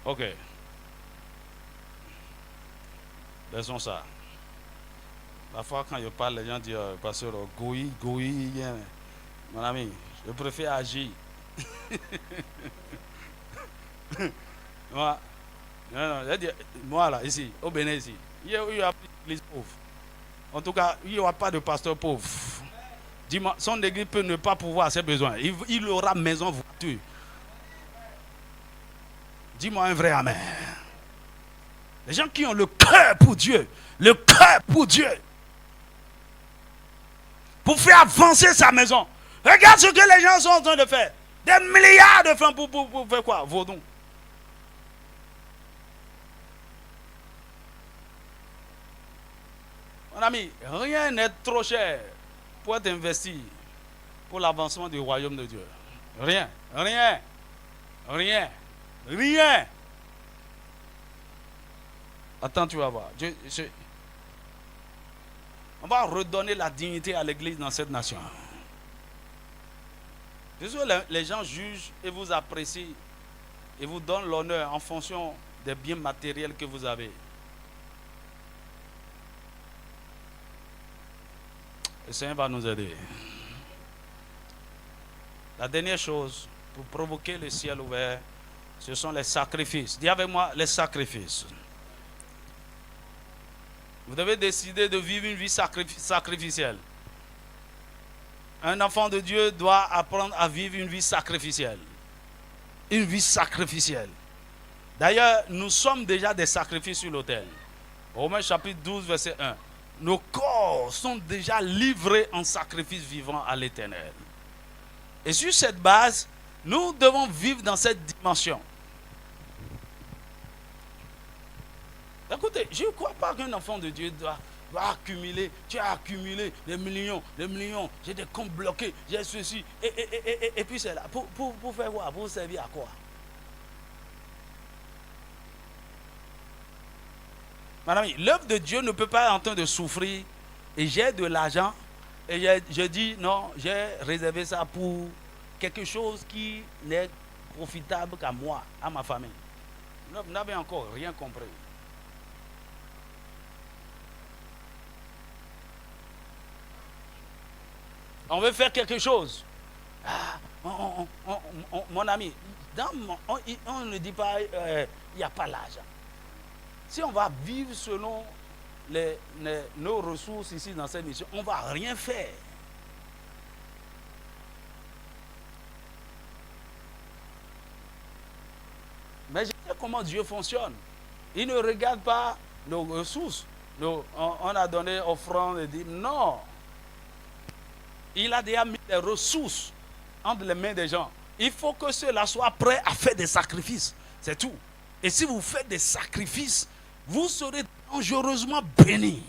Ok. Laissons ça. La fois quand je parle, les gens disent, pasteur, Goui, mon ami, je préfère agir. Moi, non, moi là, ici, au Bénin, ici, il y a plus d'église pauvre. En tout cas, il n'y aura pas de pasteur pauvre. Dis-moi, son église peut ne pas pouvoir à ses besoins. Il aura maison, voiture. Dis-moi un vrai amen. Les gens qui ont le cœur pour Dieu, le cœur pour Dieu, pour faire avancer sa maison. Regarde ce que les gens sont en train de faire. Des milliards de francs pour faire quoi? Vaudon. Mon ami, rien n'est trop cher pour être investi pour l'avancement du royaume de Dieu. Rien, rien, rien, rien. Attends, tu vas voir. On va redonner la dignité à l'église dans cette nation. Les gens jugent et vous apprécient et vous donnent l'honneur en fonction des biens matériels que vous avez. Le Seigneur va nous aider. La dernière chose pour provoquer le ciel ouvert, ce sont les sacrifices. Dis avec moi, les sacrifices. Vous devez décider de vivre une vie sacrificielle. Un enfant de Dieu doit apprendre à vivre une vie sacrificielle. Une vie sacrificielle. D'ailleurs, nous sommes déjà des sacrifices sur l'autel. Romains chapitre 12, verset 1. Nos corps sont déjà livrés en sacrifice vivant à l'Éternel. Et sur cette base, nous devons vivre dans cette dimension. Écoutez, je ne crois pas qu'un enfant de Dieu doit accumuler. Tu as accumulé des millions, j'ai des comptes bloqués, j'ai ceci, et puis c'est là. Pour faire quoi? Pour servir à quoi? Madame, l'œuvre de Dieu ne peut pas être en train de souffrir et j'ai de l'argent et je dis non, j'ai réservé ça pour quelque chose qui n'est profitable qu'à moi, à ma famille. Vous n'avez encore rien compris. On veut faire quelque chose. Mon ami, on ne dit pas il n'y a pas l'argent. Si on va vivre selon nos ressources ici dans cette mission, on ne va rien faire. Mais je sais comment Dieu fonctionne. Il ne regarde pas nos ressources. On a donné offrande et dit non. Il a déjà mis les ressources entre les mains des gens. Il faut que ceux-là soient prêts à faire des sacrifices. C'est tout. Et si vous faites des sacrifices, vous serez dangereusement bénis.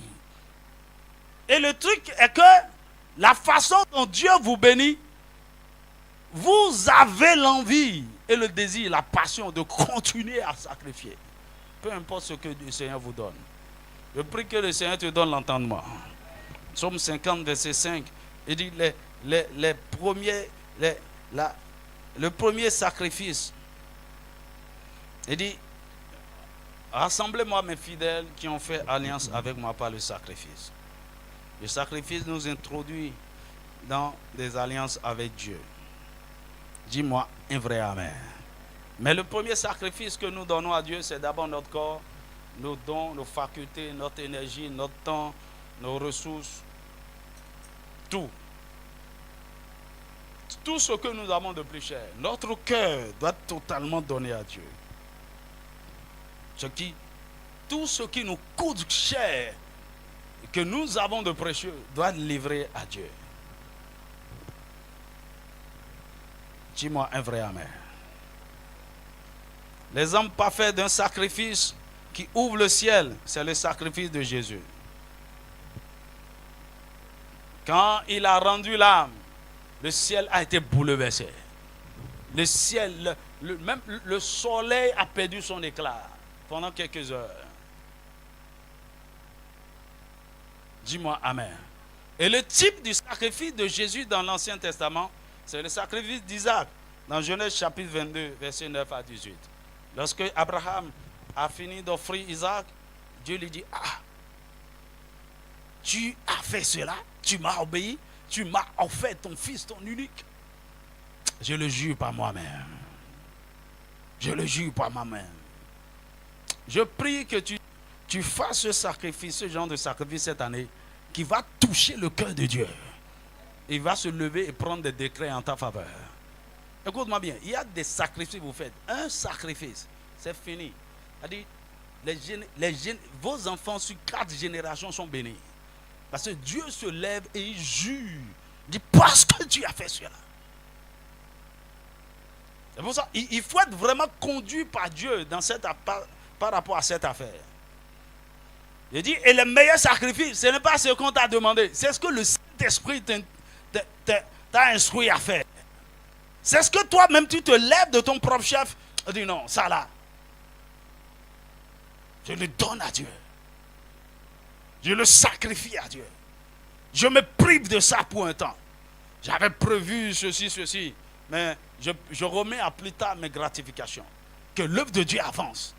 Et le truc est que la façon dont Dieu vous bénit, vous avez l'envie et le désir, la passion de continuer à sacrifier. Peu importe ce que le Seigneur vous donne. Je prie que le Seigneur te donne l'entendement. Psaume 50, verset 5. Il dit le premier sacrifice. Il dit, rassemblez-moi mes fidèles qui ont fait alliance avec moi par le sacrifice. Le sacrifice nous introduit dans des alliances avec Dieu. Dis-moi un vrai amen. Mais le premier sacrifice que nous donnons à Dieu, c'est d'abord notre corps, nos dons, nos facultés, notre énergie, notre temps, nos ressources. Tout. Tout ce que nous avons de plus cher. Notre cœur doit être totalement donné à Dieu. Tout ce qui nous coûte cher, que nous avons de précieux, doit être livré à Dieu. Dis-moi un vrai amen. L'exemple parfait d'un sacrifice qui ouvre le ciel, c'est le sacrifice de Jésus. Quand il a rendu l'âme, le ciel a été bouleversé. Le ciel, même le soleil a perdu son éclat pendant quelques heures. Dis-moi amen. Et le type du sacrifice de Jésus dans l'Ancien Testament, c'est le sacrifice d'Isaac, dans Genèse chapitre 22, versets 9 à 18. Lorsque Abraham a fini d'offrir Isaac, Dieu lui dit, tu as fait cela, tu m'as obéi, tu m'as offert ton fils, ton unique. Je le jure par moi-même. Je le jure par moi-même. Je prie que tu fasses ce sacrifice, ce genre de sacrifice cette année, qui va toucher le cœur de Dieu. Il va se lever et prendre des décrets en ta faveur. Écoute-moi bien, il y a des sacrifices que vous faites. Un sacrifice, c'est fini. C'est-à-dire, vos enfants sur 4 générations sont bénis. Parce que Dieu se lève et il jure. Il dit, parce que tu as fait cela. C'est pour ça, il faut être vraiment conduit par Dieu dans par rapport à cette affaire. Il dit, et le meilleur sacrifice, ce n'est pas ce qu'on t'a demandé. C'est ce que le Saint-Esprit t'a instruit à faire. C'est ce que toi-même, tu te lèves de ton propre chef. Tu dis, non, ça là, je le donne à Dieu. Je le sacrifie à Dieu. Je me prive de ça pour un temps. J'avais prévu ceci, mais je remets à plus tard mes gratifications. Que l'œuvre de Dieu avance.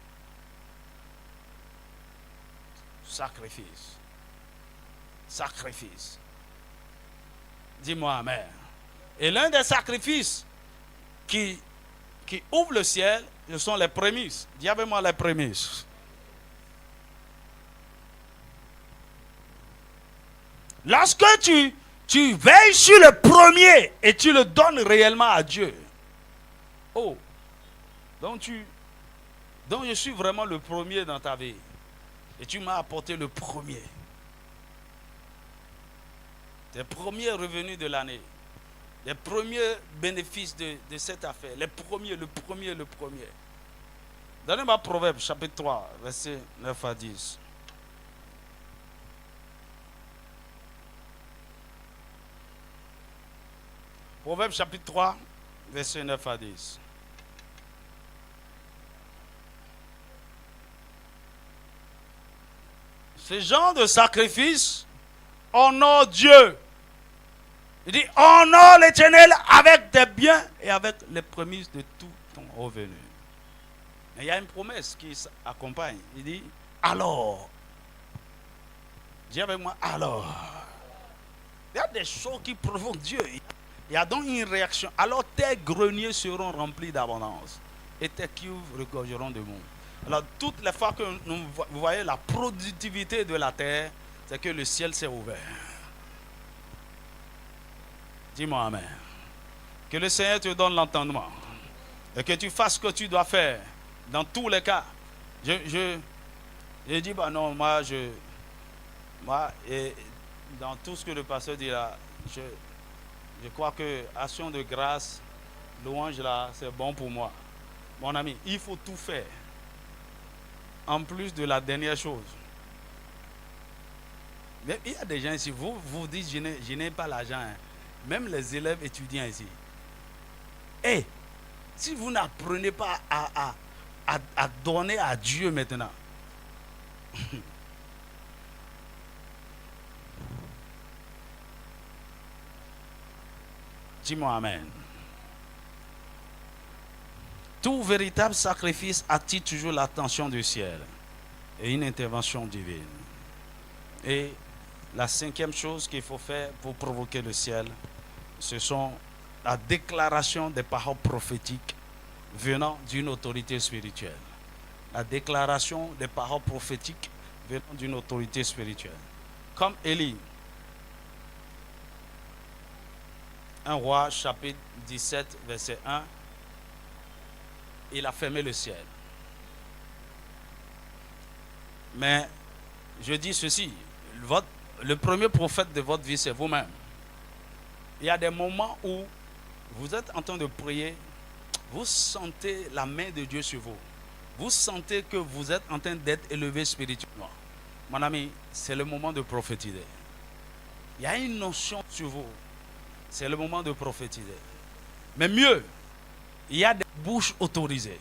Sacrifice. Sacrifice. Dis-moi amen. Et l'un des sacrifices qui ouvre le ciel, ce sont les prémices. Dis avec moi les prémices. Lorsque tu veilles sur le premier et tu le donnes réellement à Dieu. Oh, donc je suis vraiment le premier dans ta vie. Et tu m'as apporté le premier. Tes premiers revenus de l'année. Les premiers bénéfices de cette affaire. Le premier. Donnez-moi Proverbe chapitre 3, versets 9 à 10. Proverbe chapitre 3, versets 9 à 10. Ce genre de sacrifice honore Dieu. Il dit, honore l'Éternel avec des biens et avec les prémices de tout ton revenu. Mais il y a une promesse qui s'accompagne. Il dit, alors. Dis avec moi, alors. Il y a des choses qui provoquent Dieu. Il y a donc une réaction. Alors tes greniers seront remplis d'abondance et tes cuves regorgeront de monde. Alors toutes les fois que vous voyez la productivité de la terre, c'est que le ciel s'est ouvert. Dis-moi amen. Que le Seigneur te donne l'entendement et que tu fasses ce que tu dois faire dans tous les cas. Je dis, bah non, moi, et dans tout ce que le pasteur dit là, je crois que action de grâce, louange là, c'est bon pour moi. Mon ami, il faut tout faire. En plus de la dernière chose. Mais il y a des gens ici, vous dites, je n'ai pas l'argent. Hein. Même les élèves étudiants ici. Et si vous n'apprenez pas à donner à Dieu maintenant, dis-moi amen. Tout véritable sacrifice attire toujours l'attention du ciel et une intervention divine. Et la cinquième chose qu'il faut faire pour provoquer le ciel, ce sont la déclaration des paroles prophétiques venant d'une autorité spirituelle. La déclaration des paroles prophétiques venant d'une autorité spirituelle. Comme Élie. 1 Roi chapitre 17 verset 1. Il a fermé le ciel. Mais je dis ceci, le premier prophète de votre vie, c'est vous-même. Il y a des moments où vous êtes en train de prier, vous sentez la main de Dieu sur vous. Vous sentez que vous êtes en train d'être élevé spirituellement. Mon ami, c'est le moment de prophétiser. Il y a une notion sur vous. C'est le moment de prophétiser. Mais mieux, il y a des bouches autorisées.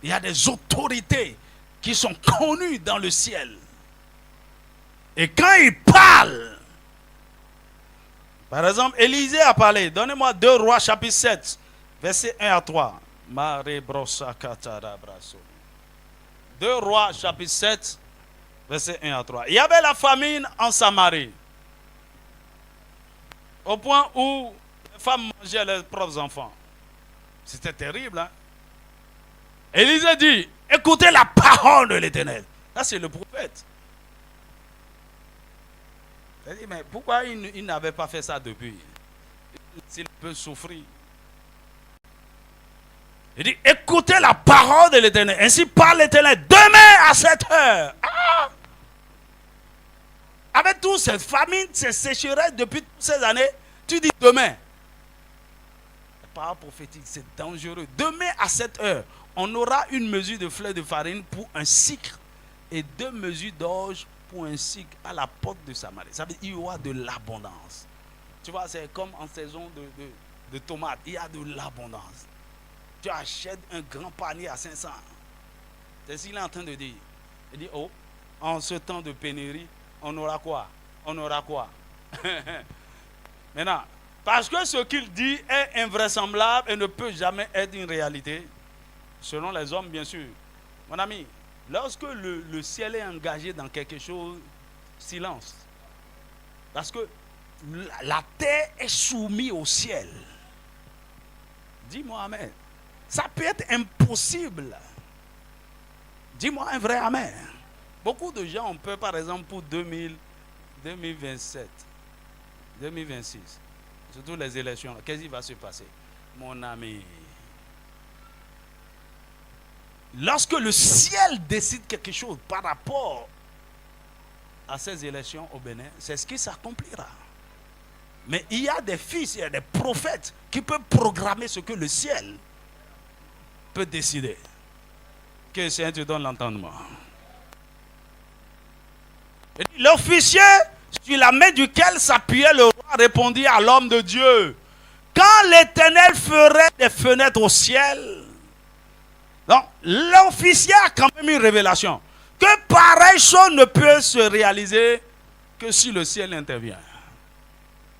Il y a des autorités qui sont connues dans le ciel. Et quand ils parlent, par exemple, Élisée a parlé. Donnez-moi 2 Rois chapitre 7, verset 1 à 3. 2 Rois chapitre 7, verset 1 à 3. Il y avait la famine en Samarie. Au point où les femmes mangeaient leurs propres enfants. C'était terrible. Hein? Élisée dit, écoutez la parole de l'Éternel. Là, c'est le prophète. Il dit, mais pourquoi il n'avait pas fait ça depuis? S'il peut souffrir. Il dit, écoutez la parole de l'Éternel. Ainsi parle l'Éternel. Demain à 7 heures. Ah! Avec toute cette famine, ces sécheresses depuis toutes ces années, tu dis demain. Parole prophétique, c'est dangereux. Demain à 7 heures, on aura une mesure de fleur de farine pour un cycle et 2 mesures d'orge pour un cycle à la porte de Samarie. Ça veut dire qu'il y aura de l'abondance. Tu vois, c'est comme en saison de tomates. Il y a de l'abondance. Tu achètes un grand panier à 500. C'est ce qu'il est en train de dire. Il dit, oh, en ce temps de pénurie, on aura quoi? On aura quoi? Maintenant, parce que ce qu'il dit est invraisemblable et ne peut jamais être une réalité, selon les hommes, bien sûr. Mon ami, lorsque le ciel est engagé dans quelque chose, silence. Parce que la terre est soumise au ciel. Dis-moi amen. Ça peut être impossible. Dis-moi un vrai amen. Beaucoup de gens ont peur, par exemple, pour 2027, 2026. Surtout les élections. Qu'est-ce qui va se passer? Mon ami. Lorsque le ciel décide quelque chose par rapport à ces élections au Bénin, c'est ce qui s'accomplira. Mais il y a des fils, il y a des prophètes qui peuvent programmer ce que le ciel peut décider. Que le Seigneur te donne l'entendement. L'officier, sur la main duquel s'appuyait le roi, répondit à l'homme de Dieu: quand l'Éternel ferait des fenêtres au ciel. Donc, l'officier a quand même une révélation que pareille chose ne peut se réaliser que si le ciel intervient,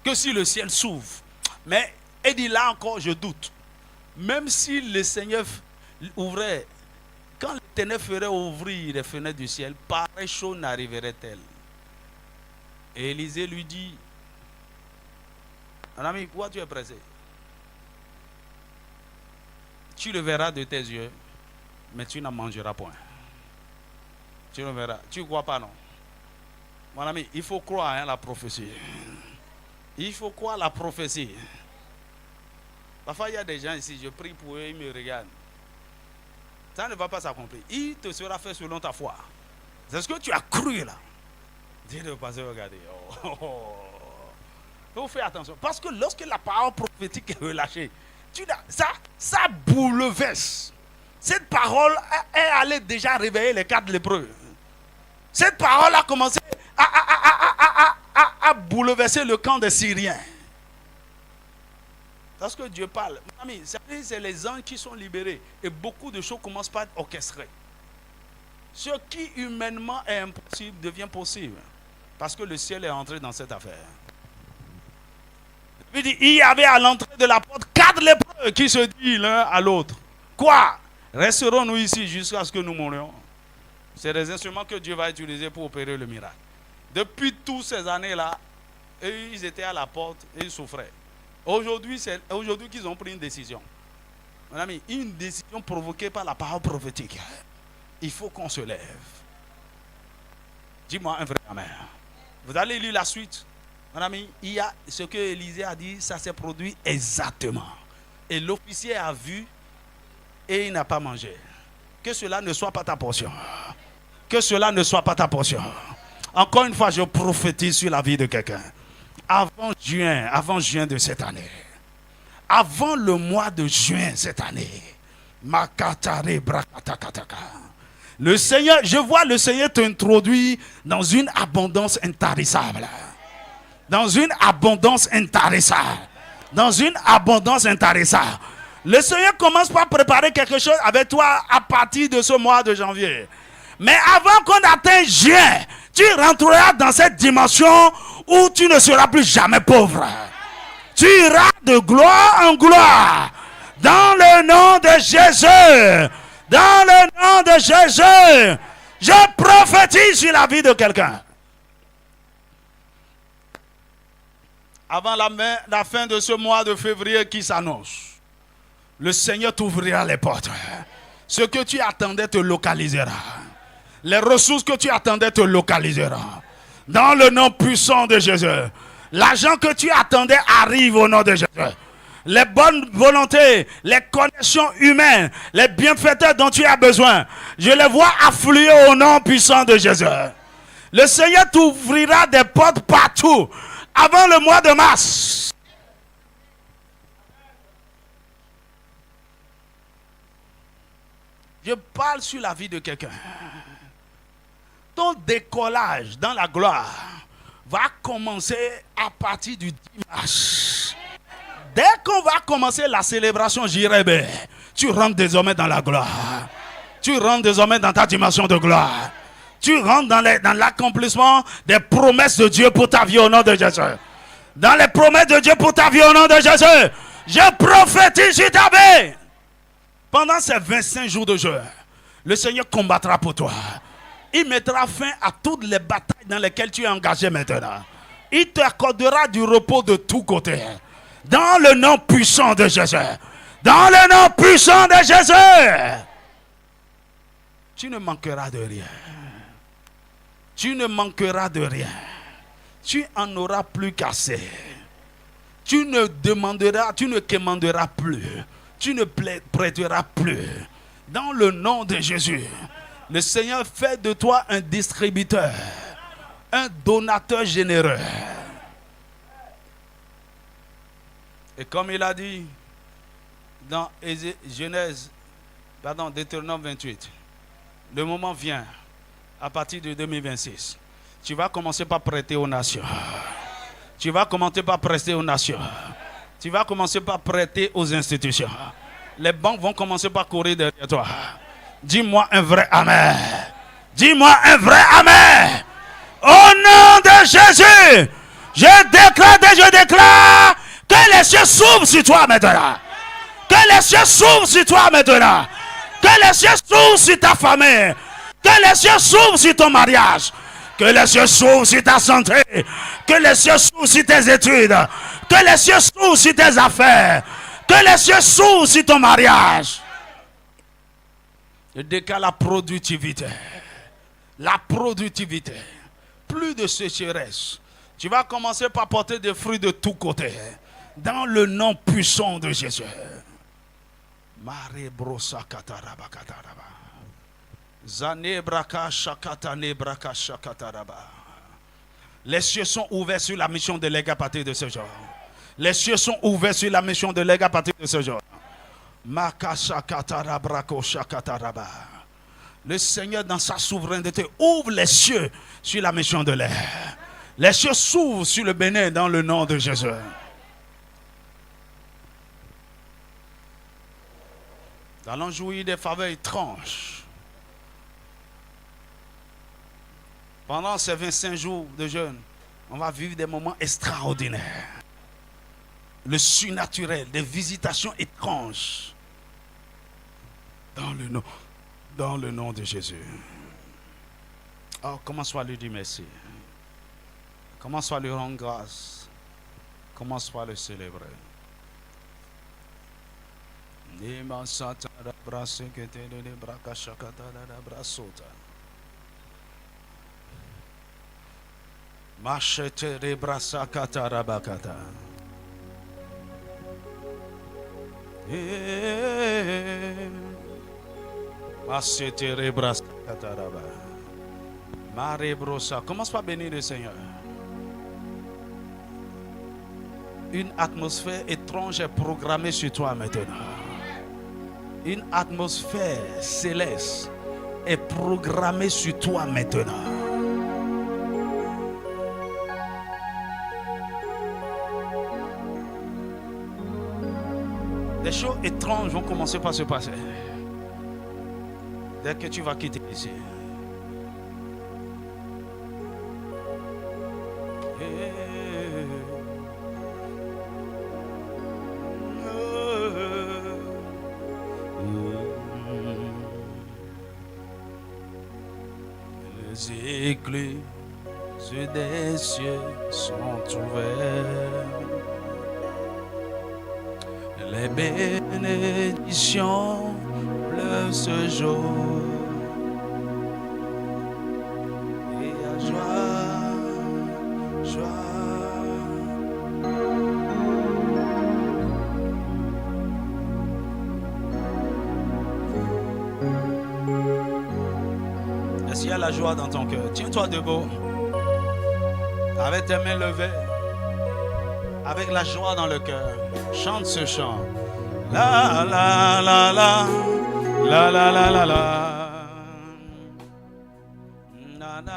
que si le ciel s'ouvre. Mais il dit là encore, je doute. Même si le Seigneur ouvrait, quand l'Éternel ferait ouvrir les fenêtres du ciel, pareille chose n'arriverait-elle. Et Élisée lui dit: mon ami, pourquoi tu es pressé? Tu le verras de tes yeux, mais tu n'en mangeras point. Tu le verras. Tu ne crois pas, non? Mon ami, il faut croire à la prophétie. Il faut croire à la prophétie. Parfois, il y a des gens ici, je prie pour eux, ils me regardent. Ça ne va pas s'accomplir. Il te sera fait selon ta foi. C'est ce que tu as cru là. Dis le pasteur, regardez. Il faut faire attention. Parce que lorsque la parole prophétique est relâchée, ça bouleverse. Cette parole est allée déjà réveiller les 4 lépreux. Cette parole a commencé à bouleverser le camp des Syriens. Parce que Dieu parle. Ami, c'est les anges qui sont libérés. Et beaucoup de choses commencent par être orchestrées. Ce qui humainement est impossible devient possible. Parce que le ciel est entré dans cette affaire. Il y avait à l'entrée de la porte 4 lépreux qui se disent l'un à l'autre: quoi? Resterons-nous ici jusqu'à ce que nous mourions? C'est des instruments que Dieu va utiliser pour opérer le miracle. Depuis toutes ces années-là, ils étaient à la porte et ils souffraient. Aujourd'hui, c'est aujourd'hui qu'ils ont pris une décision. Mon ami, une décision provoquée par la parole prophétique. Il faut qu'on se lève. Dis-moi un vrai amen. Vous allez lire la suite. Mon ami, il y a ce que Élisée a dit, ça s'est produit exactement. Et l'officier a vu et il n'a pas mangé. Que cela ne soit pas ta portion. Que cela ne soit pas ta portion. Encore une fois, je prophétise sur la vie de quelqu'un. Avant juin de cette année, avant le mois de juin cette année, le Seigneur, je vois le Seigneur t'introduire dans une abondance intarissable. Dans une abondance intarissable. Dans une abondance intarissable. Le Seigneur commence par préparer quelque chose avec toi à partir de ce mois de janvier. Mais avant qu'on atteigne juin, tu rentreras dans cette dimension où tu ne seras plus jamais pauvre. Tu iras de gloire en gloire. Dans le nom de Jésus. Dans le nom de Jésus. Je prophétise sur la vie de quelqu'un. Avant la fin de ce mois de février qui s'annonce, le Seigneur t'ouvrira les portes. Ce que tu attendais te localisera. Les ressources que tu attendais te localiseront. Dans le nom puissant de Jésus. L'argent que tu attendais arrive au nom de Jésus. Les bonnes volontés, les connexions humaines, les bienfaiteurs dont tu as besoin, je les vois affluer au nom puissant de Jésus. Le Seigneur t'ouvrira des portes partout avant le mois de mars. Je parle sur la vie de quelqu'un. ton décollage dans la gloire va commencer à partir du dimanche. Dès qu'on va commencer la célébration Jirébé, tu rentres désormais dans la gloire. Tu rentres désormais dans ta dimension de gloire. Tu rentres dans l'accomplissement des promesses de Dieu pour ta vie au nom de Jésus. Dans les promesses de Dieu pour ta vie au nom de Jésus. Je prophétise sur ta vie. Pendant ces 25 jours de jeûne, le Seigneur combattra pour toi. Il mettra fin à toutes les batailles dans lesquelles tu es engagé maintenant. Il t'accordera du repos de tous côtés. Dans le nom puissant de Jésus. Dans le nom puissant de Jésus. Tu ne manqueras de rien. Tu ne manqueras de rien. Tu en auras plus qu'assez. Tu ne demanderas, tu ne quémanderas plus. Tu ne prêteras plus. Dans le nom de Jésus, le Seigneur fait de toi un distributeur, un donateur généreux. Et comme il a dit dans Deutéronome 28, le moment vient à partir de 2026. Tu vas commencer par prêter aux nations. Tu vas commencer par prêter aux nations. Tu vas commencer par prêter aux institutions. Les banques vont commencer par courir derrière toi. Dis-moi un vrai amen. Dis-moi un vrai amen. Au nom de Jésus, je déclare que les cieux s'ouvrent sur toi maintenant. Que les cieux s'ouvrent sur toi maintenant. Que les cieux s'ouvrent sur ta famille. Que les cieux s'ouvrent sur ton mariage. Que les cieux s'ouvrent sur ta santé. Que les cieux s'ouvrent sur tes études. Que les cieux s'ouvrent sur tes affaires. Que les cieux s'ouvrent sur ton mariage. Je déclare la productivité. La productivité. Plus de sécheresse. Tu vas commencer par porter des fruits de tous côtés. Dans le nom puissant de Jésus. Mare brosa kataraba kataraba. Zane braka shakatane braka shakataraba. Les cieux sont ouverts sur la mission de l'Église à partir de ce jour. Les cieux sont ouverts sur la mission de l'Église à partir de ce jour. Le Seigneur dans sa souveraineté ouvre les cieux sur la mission de l'air. Les cieux s'ouvrent sur le Bénin dans le nom de Jésus. Nous allons jouir des faveurs étranges. Pendant ces 25 jours de jeûne, on va vivre des moments extraordinaires. Le surnaturel, des visitations étranges. Dans le nom de Jésus. Oh, commence à lui dire merci. Commence à lui rendre grâce. Commence à le célébrer. Machete de brasa katarabakata. Machete de brasa kataraba. Mare brosa. Commence par bénir le Seigneur. Une atmosphère étrange est programmée sur toi maintenant. Une atmosphère céleste est programmée sur toi maintenant. Des choses étranges vont commencer par se passer. Dès que tu vas quitter ici. Les écluses des cieux sont ouverts. Les bénédictions pleuvent ce jour. Et à joie, joie. Est-ce qu'il y a la joie dans ton cœur? Tiens-toi debout. Avec tes mains levées. Avec la joie dans le cœur. Chante ce chant. La la la la. La la la la la. Na na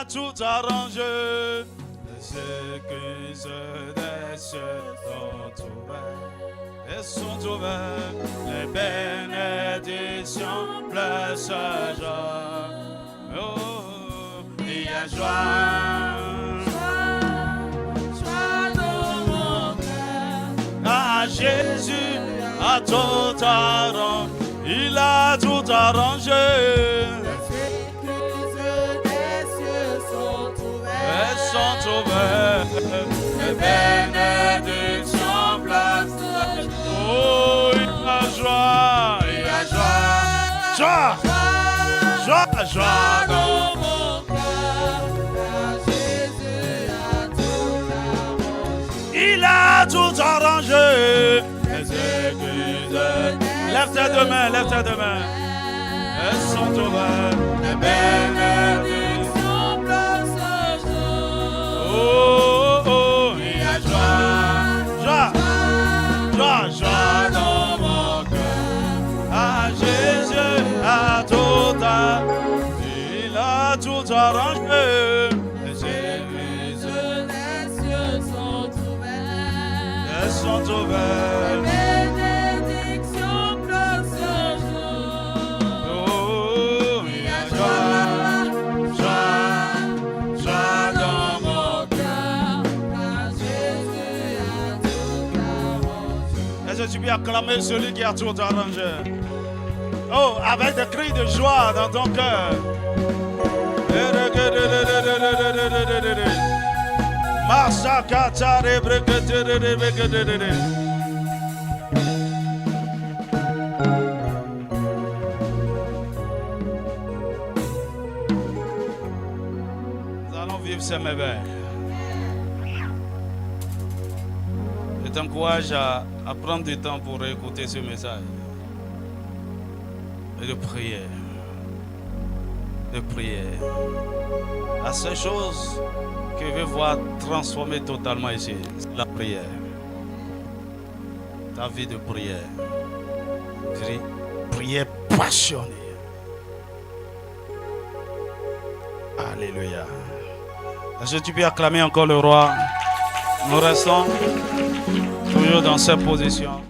a tout arrangé. Les églises des cieux sont ouvertes. Elles sont ouvertes. Les bénédictions pleurent ce jour. Oh, il y a joie. Ah, Jésus a tout arrangé. Il a tout arrangé. Elles sont ouvertes, les bénédictions pleurent. Oh, il y a joie, il y a joie, joie, joie, joie dans mon cœur. Jésus a tout arrangé. Il a tout arrangé. Les églises, lève tes deux mains, lève tes deux mains. Elles sont ouvertes, les bénédictions pleurent ce jour. Oh, oh, il y a joie, joie, joie, joie dans mon cœur. Ah, Jésus a tout arrangé. Il a tout arrangé. Les églises des cieux sont ouvertes. Elles sont ouvertes. Tu peux acclamer celui qui a tout arrangé. Oh, avec des cris de joie dans ton cœur. Nous allons vivre ces merveilles. Je t'encourage à prendre du temps pour écouter ce message et de prier. De prier. La seule chose que je veux voir transformer totalement ici, c'est la prière. Ta vie de prière. Je dis, prière passionnée. Alléluia. Est-ce que tu peux acclamer encore le roi? Nous restons toujours dans cette position.